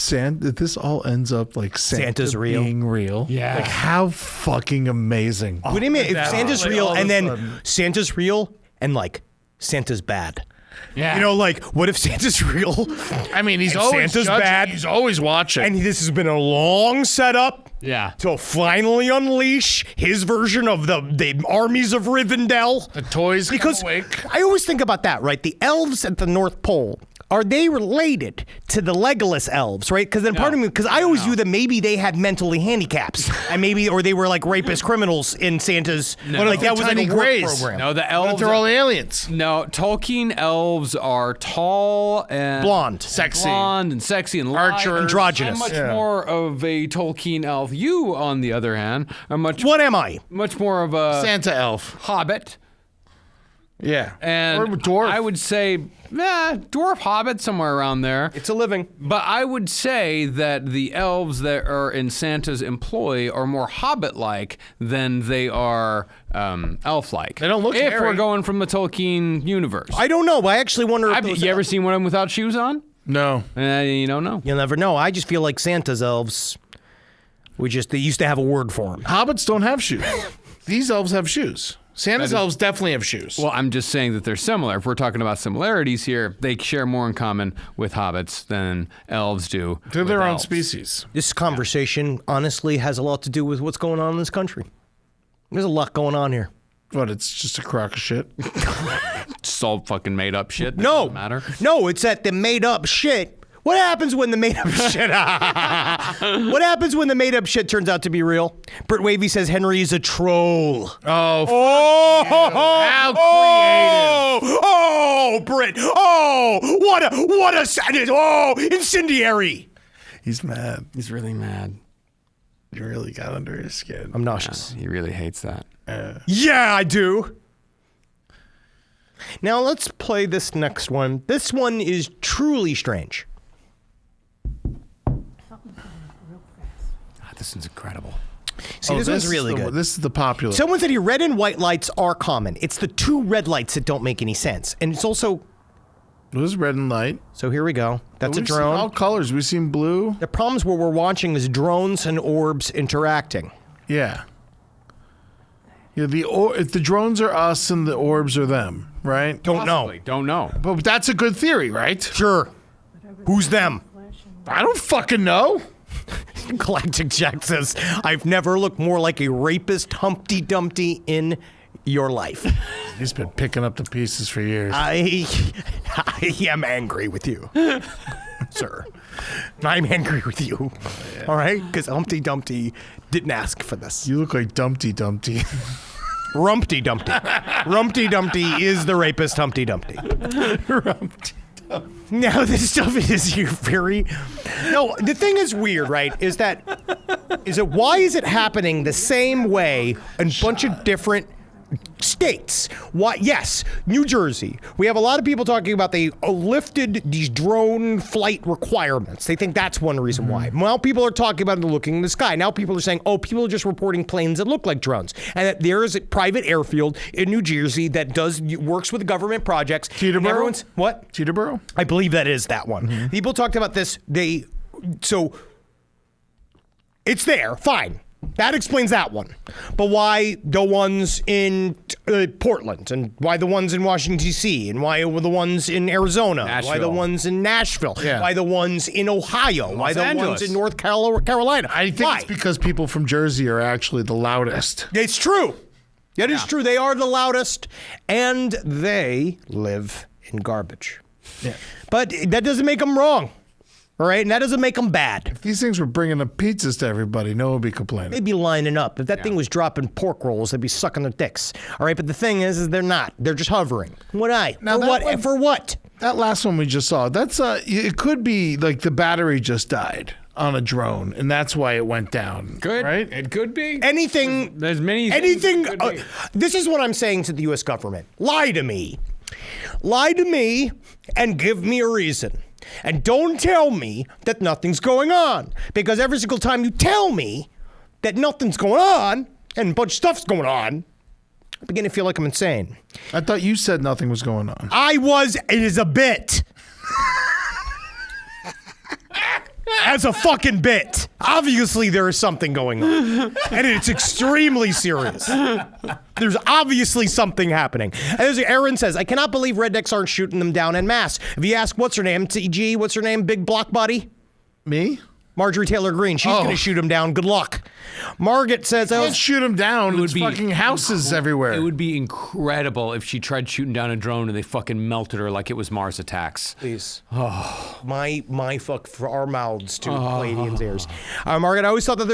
this all ends up like Santa's real, being real, yeah, like how fucking amazing! What do you mean? If Santa's real and then Santa's real and like Santa's bad? Yeah. You know, like, what if Santa's real? I mean, he's always Santa's judging, bad. He's always watching. And this has been a long setup. Yeah. To finally unleash his version of the armies of Rivendell. The toys because awake. I always think about that, right? The elves at the North Pole. Are they related to the Legolas elves, right? Because then part of me, because I always view that maybe they had mentally handicaps, and or they were like rapist criminals in Santa's. No. Like that was like a work Grays? program. No, the elves. They're all aliens. No, Tolkien elves are tall and blonde, sexy, and archer, androgynous. I'm much more of a Tolkien elf. You, on the other hand, are much. What am I? Much more of a Santa elf, hobbit. Yeah, and or dwarf. I would say, dwarf hobbit, somewhere around there. It's a living. But I would say that the elves that are in Santa's employ are more hobbit-like than they are elf-like. They don't look If hairy. we're going from the Tolkien universe. I don't know. I actually wonder if you ever seen one of them without shoes on? No. You don't know. You'll never know. I just feel like Santa's elves, they used to have a word for them. Hobbits don't have shoes. These elves have shoes. Santa's elves definitely have shoes. Well, I'm just saying that they're similar. If we're talking about similarities here, they share more in common with hobbits than elves do. They're their own elves. species. This conversation, honestly, has a lot to do with what's going on in this country. There's a lot going on here. What, it's just a crock of shit? It's all fucking made up shit. That No. doesn't matter. No, it's that the made up shit. What happens when the made up shit? What happens when the made up shit turns out to be real? Britt Wavy says Henry is a troll. Oh, how creative! Oh, Britt! Oh, what a sadist! Oh, incendiary! He's mad. He's really mad. You really got under his skin. I'm nauseous. He really hates that. Yeah, I do. Now let's play this next one. This one is truly strange. This one's incredible. See, this one's really good. This is the popular. Someone said here, red and white lights are common. It's the two red lights that don't make any sense. And it's also... This is red and light. So here we go. That's a We've seen drone. all colors. We've seen blue. The problems where we're watching is drones and orbs interacting. Yeah. Yeah. If the drones are us and the orbs are them, right? Don't know. But that's a good theory, right? Sure. Who's them? I don't fucking know. Galactic Jack says, I've never looked more like a rapist Humpty Dumpty in your life. He's been picking up the pieces for years. I am angry with you. sir. I'm angry with you. All right? Because Humpty Dumpty didn't ask for this. You look like Dumpty Dumpty. Rumpty Dumpty. Rumpty Dumpty is the rapist Humpty Dumpty. Rumpty. Now, this stuff is very... No, the thing is weird, right, is that why is it happening the same way in a bunch of different states? Why? Yes, New Jersey. We have a lot of people talking about they lifted these drone flight requirements. They think that's one reason why. Now people are talking about looking in the sky. Now people are saying, oh, people are just reporting planes that look like drones. And that there is a private airfield in New Jersey that works with government projects. Teterboro? What? Teterboro? I believe that is that one. People talked about this. So it's there, fine. That explains that one. But why the ones in Portland, and why the ones in Washington, D.C., and why the ones in Arizona, why the ones in Nashville, why the ones in Ohio, why the ones in North Carolina. I think it's because people from Jersey are actually the loudest. It's true. That is true. They are the loudest, and they live in garbage. Yeah. But that doesn't make them wrong. All right, and that doesn't make them bad. If these things were bringing up pizzas to everybody, no one would be complaining. They'd be lining up. If that thing was dropping pork rolls, they'd be sucking their dicks. All right, but the thing is they're not. They're just hovering. For what? That last one we just saw, that's it could be like the battery just died on a drone, and that's why it went down. Good, right? It could be. Anything. There's many. Anything. This is what I'm saying to the U.S. government. Lie to me. Lie to me and give me a reason. And don't tell me that nothing's going on. Because every single time you tell me that nothing's going on and a bunch of stuff's going on, I begin to feel like I'm insane. I thought you said nothing was going on. It is a bit. As a fucking bit. Obviously, there is something going on. And it's extremely serious. There's obviously something happening. And as Aaron says, I cannot believe rednecks aren't shooting them down en masse. If you ask, what's her name? TG, what's her name? Big block body? Me? Marjorie Taylor Greene. She's going to shoot him down. Good luck. Margaret says... Let's shoot him down. There's fucking houses everywhere. It would be incredible if she tried shooting down a drone and they fucking melted her like it was Mars Attacks. Please. Oh. My fuck for our mouths to Palladian's ears. Margaret, I always thought that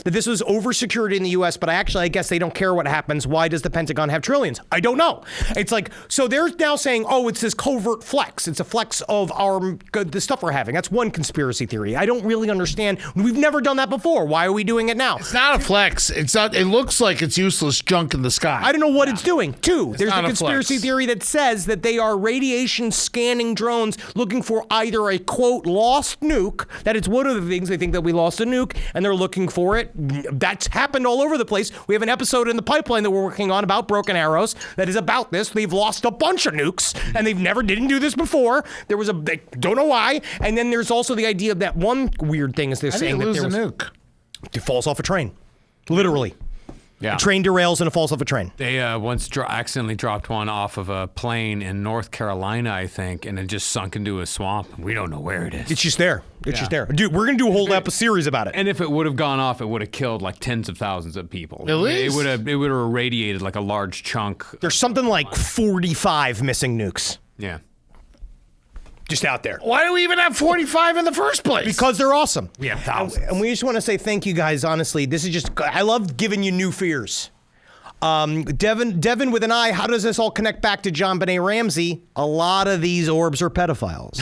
this was over security in the U.S., but I guess they don't care what happens. Why does the Pentagon have trillions? I don't know. It's like, so they're now saying, it's this covert flex. It's a flex of the stuff we're having. That's one conspiracy theory. I don't really understand. We've never done that before. Why are we doing it now? It's not a flex. It's not. It looks like it's useless junk in the sky. I don't know what it's doing. There's a conspiracy flex. theory that says that they are radiation scanning drones looking for either a, quote, lost nuke. That it's one of the things they think that we lost a nuke, and they're looking for it. That's happened all over the place. We have an episode in the pipeline that we're working on about Broken Arrows that is about this. They've lost a bunch of nukes, and didn't do this before. They don't know why. And then there's also the idea of that one weird thing is they're saying that lose a nuke. It falls off a train, literally. Yeah. A train derails and it falls off a train. They once accidentally dropped one off of a plane in North Carolina, I think, and it just sunk into a swamp. We don't know where it is. It's just there. It's just there. Dude, we're going to do a whole series about it. And if it would have gone off, it would have killed like tens of thousands of people. At least? It would have irradiated like a large chunk. There's something like 45 missing nukes. Yeah. Just out there. Why do we even have 45 in the first place? Because they're awesome. We have thousands. And we just want to say thank you guys, honestly. This is just, I love giving you new fears. Devin with an eye, how does this all connect back to John Benet Ramsey? A lot of these orbs are pedophiles.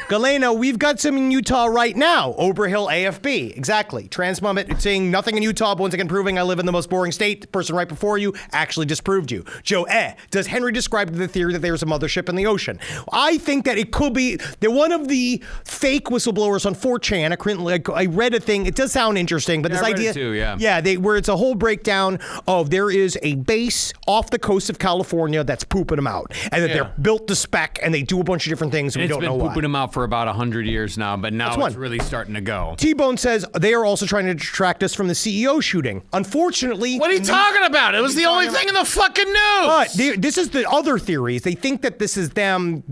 Galena, we've got some in Utah right now. Oberhill AFB. Exactly. Transmomit saying nothing in Utah, but once again proving I live in the most boring state. The person right before you actually disproved you. Joe, does Henry describe the theory that there's a mothership in the ocean? I think that it could be that one of the fake whistleblowers on 4chan, I read a thing, it does sound interesting, but this idea. It too, yeah. Yeah, where it's a whole breakdown of there is a base off the coast of California that's pooping them out. And that they're built to spec and they do a bunch of different things and we don't know why. It's been pooping them out for about 100 years now, but now it's really starting to go. T-Bone says they are also trying to distract us from the CEO shooting. Unfortunately... What are you talking about? It was the only thing in the fucking news! This is the other theories. They think that this is them,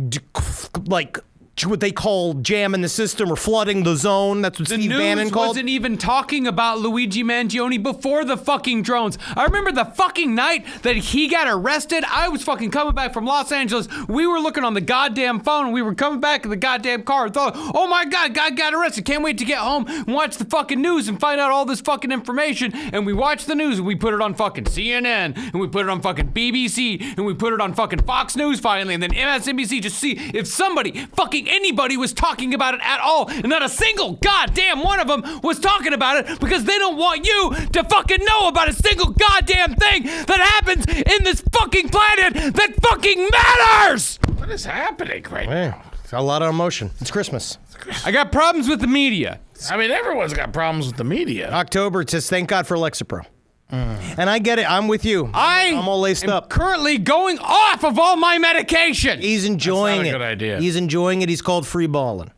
what they call jamming the system or flooding the zone. That's what Steve Bannon news called. wasn't even talking about Luigi Mangione before the fucking drones. I remember the fucking night that he got arrested. I was fucking coming back from Los Angeles. We were looking on the goddamn phone. And we were coming back in the goddamn car and thought, oh my God, guy got arrested. Can't wait to get home and watch the fucking news and find out all this fucking information. And we watched the news and we put it on fucking CNN and we put it on fucking BBC and we put it on fucking Fox News finally and then MSNBC just to see if somebody, fucking anybody was talking about it at all. And not a single goddamn one of them was talking about it because they don't want you to fucking know about a single goddamn thing that happens in this fucking planet that fucking matters! What is happening right now? A lot of emotion. It's Christmas. I got problems with the media. I mean, everyone's got problems with the media. October, it says, thank God for Lexapro. And I get it. I'm with you. I'm all laced up. Currently going off of all my medication. He's enjoying That's it. not a good idea. He's enjoying it. He's called free balling.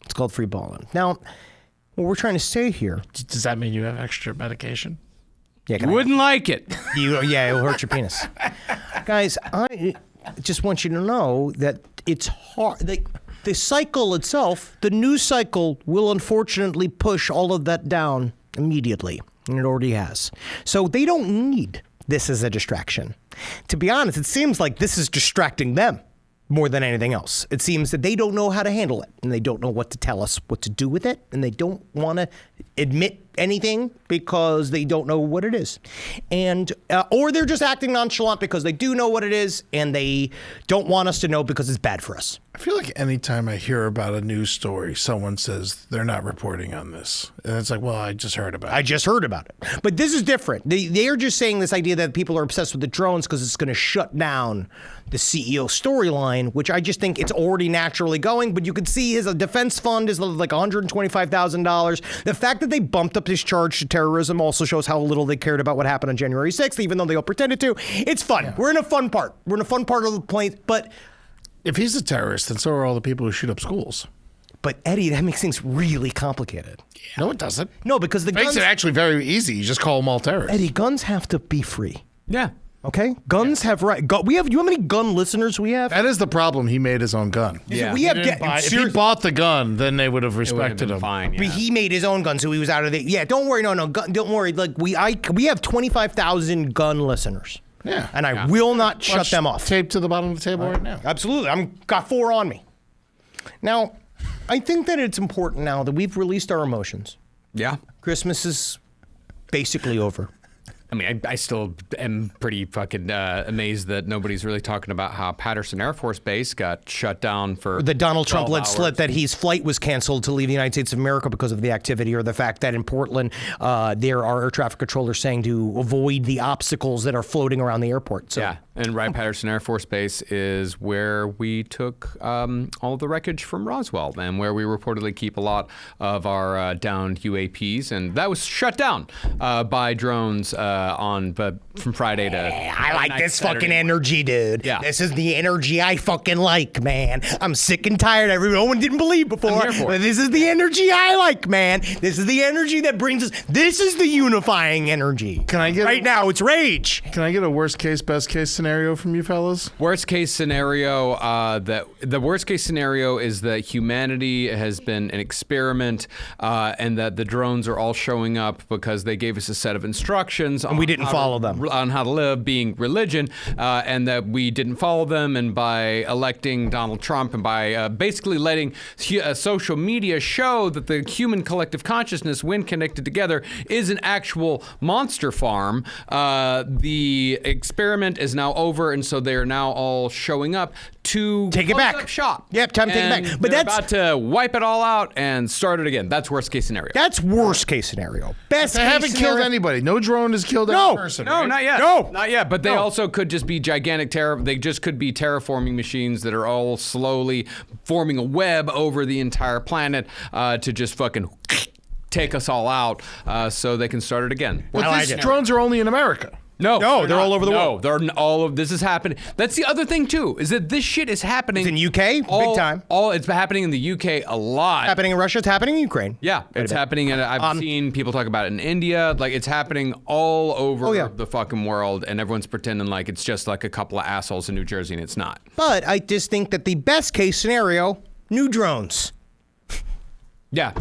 It's called free balling. Now, what we're trying to say here. Does that mean you have extra medication? Yeah, you wouldn't like it. Yeah, it'll hurt your penis. Guys, I just want you to know that it's hard. The cycle itself, the news cycle, will unfortunately push all of that down immediately. And it already has. So they don't need this as a distraction. To be honest, it seems like this is distracting them more than anything else. It seems that they don't know how to handle it, and they don't know what to tell us what to do with it, and they don't want to admit anything because they don't know what it is. And or they're just acting nonchalant because they do know what it is, and they don't want us to know because it's bad for us. I feel like anytime I hear about a news story, someone says they're not reporting on this. And it's like, well, I just heard about it. I just heard about it. But this is different. They're just saying this idea that people are obsessed with the drones because it's going to shut down the CEO storyline, which I just think it's already naturally going. But you could see his defense fund is like $125,000. The fact that they bumped up his charge to terrorism also shows how little they cared about what happened on January 6th, even though they all pretended to. It's fun. Yeah. We're in a fun part. We're in a fun part of the plane. But if he's a terrorist, then so are all the people who shoot up schools. But Eddie, that makes things really complicated. Yeah. No, it doesn't. No, because the guns makes it actually very easy. You just call them all terrorists. Eddie, guns have to be free. Yeah. Okay, guns have right. We have. You know how many gun listeners we have? That is the problem. He made his own gun. Yeah, we have. If he bought the gun, then they would have respected him. Fine. Yeah. But he made his own gun, so he was out of the. Yeah, don't worry. No, don't worry. Like we have 25,000 gun listeners. Yeah, and I will not shut them off. Tape to the bottom of the table right now. Absolutely, I'm got 4 on me. Now, I think that it's important now that we've released our emotions. Yeah, Christmas is basically over. I mean, I still am pretty fucking amazed that nobody's really talking about how Patterson Air Force Base got shut down for the Donald Trump 12 led hours. slit that his flight was canceled to leave the United States of America because of the activity, or the fact that in Portland there are air traffic controllers saying to avoid the obstacles that are floating around the airport. So. Yeah, and Wright-Patterson Air Force Base is where we took all of the wreckage from Roswell and where we reportedly keep a lot of our downed UAPs, and that was shut down by drones from Friday to I like this Saturday fucking energy, dude. Yeah. This is the energy I fucking like, man. I'm sick and tired. No one didn't believe before. I'm here for it. But this is the energy I like, man. This is the energy that brings us. This is the unifying energy. Can I get right now? It's rage. Can I get a worst case, best case scenario from you fellas? Worst case scenario, the worst case scenario is that humanity has been an experiment, and that the drones are all showing up because they gave us a set of instructions, and we didn't follow them on how to live, being religion, and that we didn't follow them, and by electing Donald Trump and by basically letting social media show that the human collective consciousness, when connected together, is an actual monster farm. The experiment is now over, and so they are now all showing up to take it back. Shop. Yep, time to take it back. But they're that's about to wipe it all out and start it again. That's worst case scenario. That's worst case scenario. Best They case haven't killed scenario. anybody. No drone has killed any person. No, right? not yet. No. Not yet. But they also could just be gigantic They just could be terraforming machines that are all slowly forming a web over the entire planet to just fucking take us all out so they can start it again. But these drones are only in America. No, they're all over the world. No, they're all of this is happening. That's the other thing too, is that this shit is happening. It's in UK, big time. It's happening in the UK a lot. Happening in Russia. It's happening in Ukraine. Yeah, it's happening, and I've seen people talk about it in India. Like, it's happening all over the fucking world, and everyone's pretending like it's just like a couple of assholes in New Jersey, and it's not. But I just think that the best case scenario new drones. Yeah.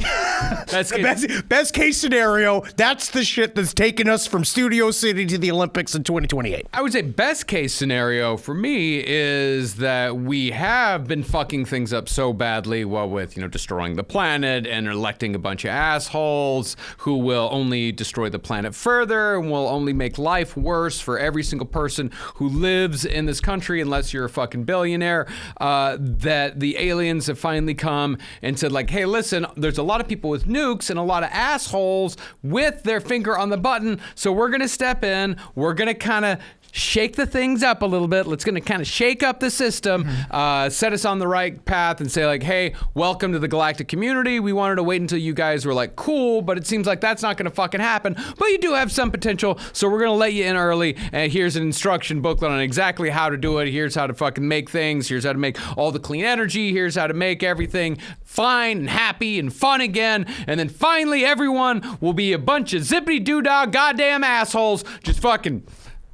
That's the best case scenario. That's the shit that's taking us from Studio City to the Olympics in 2028. I would say best case scenario for me is that we have been fucking things up so badly, with, destroying the planet and electing a bunch of assholes who will only destroy the planet further and will only make life worse for every single person who lives in this country, unless you're a fucking billionaire, that the aliens have finally come and said, like, hey, listen, there's a lot of people with nukes and a lot of assholes with their finger on the button, so we're gonna step in, we're gonna kind of shake the things up a little bit. Let's gonna kind of shake up the system, set us on the right path and say like, hey, welcome to the galactic community. We wanted to wait until you guys were like cool, but it seems like that's not gonna fucking happen. But you do have some potential, so we're gonna let you in early, and here's an instruction booklet on exactly how to do it. Here's how to fucking make things. Here's how to make all the clean energy. Here's how to make everything fine and happy and fun again. And then finally everyone will be a bunch of zippity-doo-dah goddamn assholes just fucking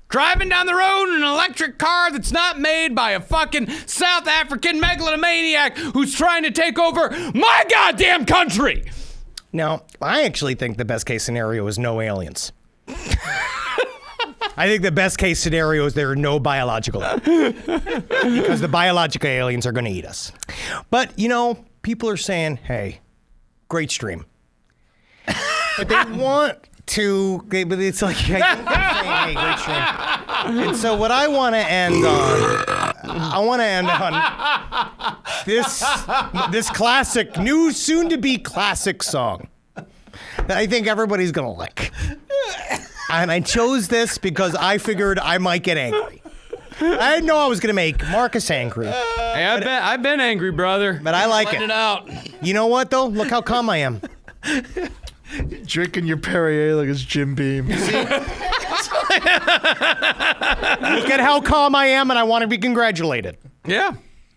driving down the road in an electric car that's not made by a fucking South African megalomaniac who's trying to take over my goddamn country. Now, I actually think the best case scenario is no aliens. I think the best case scenario is there are no biological aliens. Because the biological aliens are going to eat us. But, people are saying, hey, great stream. But they want to, but it's like, hey, great stream. And so what I want to end on, this classic, new, soon-to-be classic song that I think everybody's going to like. And I chose this because I figured I might get angry. I didn't know I was going to make Marcus angry. Hey, I've been angry, brother. But I like it. It out. You know what, though? Look how calm I am. Drinking your Perrier like it's Jim Beam. Look at how calm I am, and I want to be congratulated. Yeah.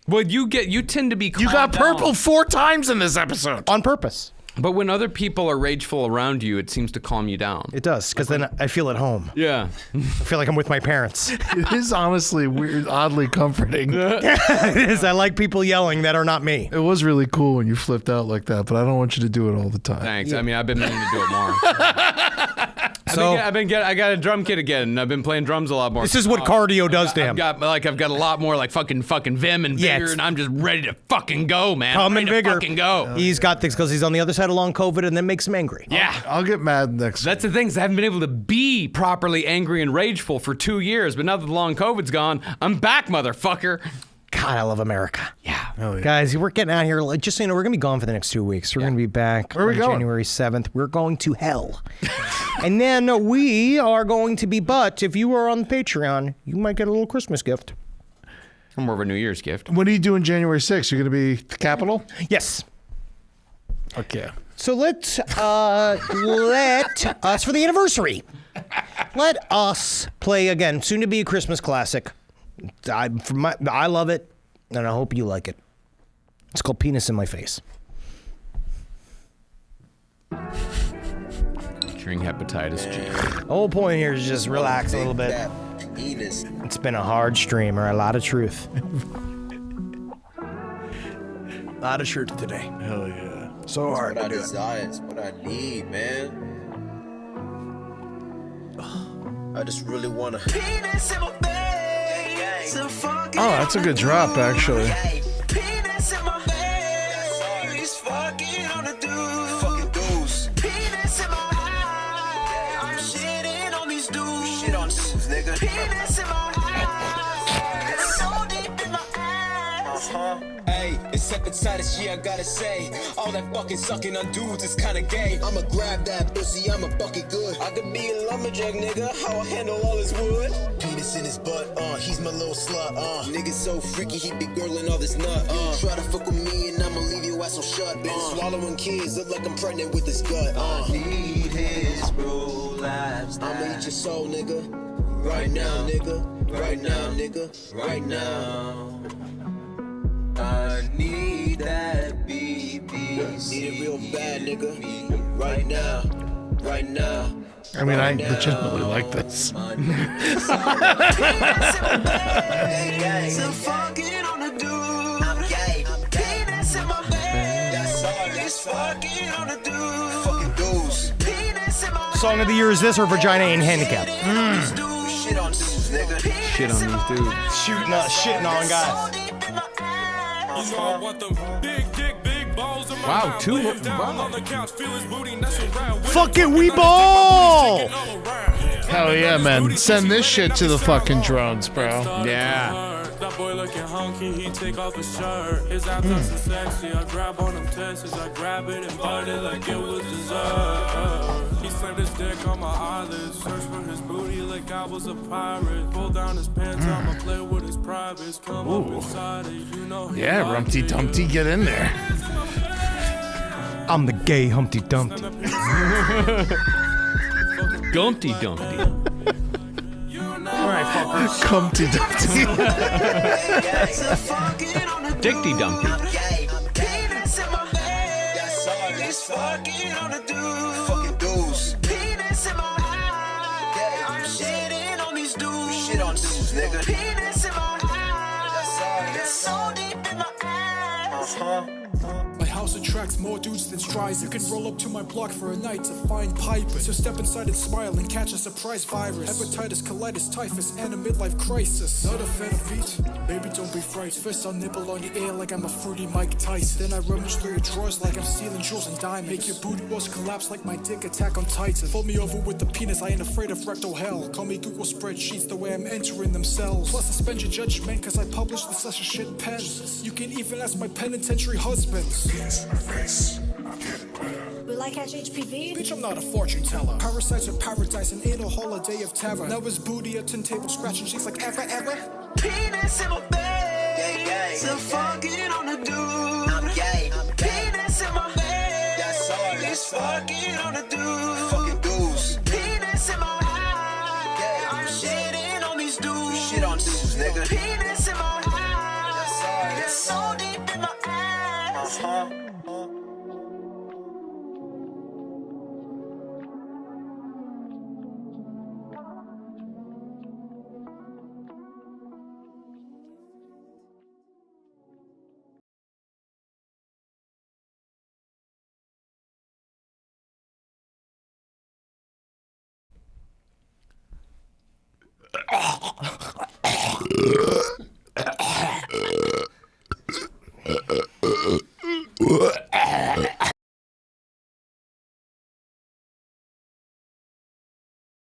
Well, you tend to be calm. You got purple 4 times in this episode. On purpose. But when other people are rageful around you, it seems to calm you down. It does, because then I feel at home. Yeah. I feel like I'm with my parents. It is honestly weird, oddly comforting. It is. I like people yelling that are not me. It was really cool when you flipped out like that, but I don't want you to do it all the time. Thanks. Yeah. I mean, I've been meaning to do it more. I got a drum kit again. I've been playing drums a lot more. This is what cardio does to him. I've got a lot more like fucking vim and vigor, and I'm just ready to fucking go, man. Come and vigor. Fucking go. He's got things because he's on the other side of long COVID, and then makes him angry. Yeah, I'll get mad next. That's the thing. I haven't been able to be properly angry and rageful for 2 years, but now that the long COVID's gone, I'm back, motherfucker. God, I love America. Yeah. Oh, yeah. Guys, we're getting out of here. Just so you know, we're going to be gone for the next 2 weeks. We're going to be back Where are we going? January 7th. We're going to hell. And then we are going to be, but if you are on Patreon, you might get a little Christmas gift. Or more of a New Year's gift. What are you doing January 6th? You're going to be at the Capitol? Yes. Okay. So let us, for the anniversary, let us play again, soon to be a Christmas classic. I love it, and I hope you like it. It's called Penis in My Face. Curing hepatitis G. The whole point here is just relax a little bit. It's been a hard stream, or a lot of truth. A lot of truth today. Hell yeah. So hard to do it. It's what I need, man. I just really wanna. Oh, that's a good drop, actually. Hey, it's hepatitis, yeah, I gotta say. All that fucking sucking on dudes is kinda gay. I'ma grab that pussy, I'ma bucket good. I could be a lumberjack, nigga, how I handle all his wood. Penis in his butt, he's my little slut, Nigga so freaky, he be girling all this nut, Try to fuck with me and I'ma leave your ass so shut, Been swallowing kids, look like I'm pregnant with his gut, I need his bro lifestyle. I'ma eat your soul, nigga. Right now, nigga. Right now, nigga. Right now. I need that BBC. Need it real bad, nigga. Right now. Right now. I mean, I legitimately like this. So fucking on the dude. I'm gay. Penis in my Song of the year is this or Vagina Ain't Handicapped? Shit on dudes, nigga. Shit on these dudes. Shitting on guys. Wow, two. Wow. Fuck it, we ball! Hell yeah, man. Send this shit to the fucking drones, bro. Yeah. That boy looking hunky, he take off his shirt. His ass so sexy, I grab on him tenses, I grab it and bite it like it was dessert. He slammed his dick on my eyelids, searched for his booty like I was a pirate. Pull down his pants, I'ma play with his privates. Come up inside it, you know he Yeah, Rumpty Dumpty, get in there. I'm the gay Humpty Dumpty. Gumpty Dumpty. Alright, fuckers. Humpty Dumpty. Dickty Dumpty. Fucking dudes. I'm shitting on these dudes. Shit on dudes, nigga. So deep in my ass. My house attracts more dudes than strides. You can roll up to my block for a night to find pipers. So step inside and smile and catch a surprise virus. Hepatitis, colitis, typhus, and a midlife crisis. Not a fan of beat, baby don't be frightened. First I'll nibble on your ear like I'm a fruity Mike Tyson. Then I rummage through your drawers like I'm stealing jewels and diamonds. Make your booty walls collapse like my dick Attack on Titan. Fold me over with the penis, I ain't afraid of rectal hell. Call me Google spreadsheets the way I'm entering them cells. Plus suspend your judgment cause I publish the such a shit pen. You can even ask my penitentiary husbands. Will I catch HPV? Bitch, I'm not a fortune teller. Parasites are paradise and ain't a holiday of terror. Now his booty at 10 table scratching cheeks like ever. Penis in my bed. So fucking on the dude. I'm gay. Penis in my bed. That's all. He's fucking on the dude. Fucking dudes. Penis in my eye. I'm shitting on these dudes. Shit on dudes, nigga. Penis in my eye. That's all. It's so deep in my ass.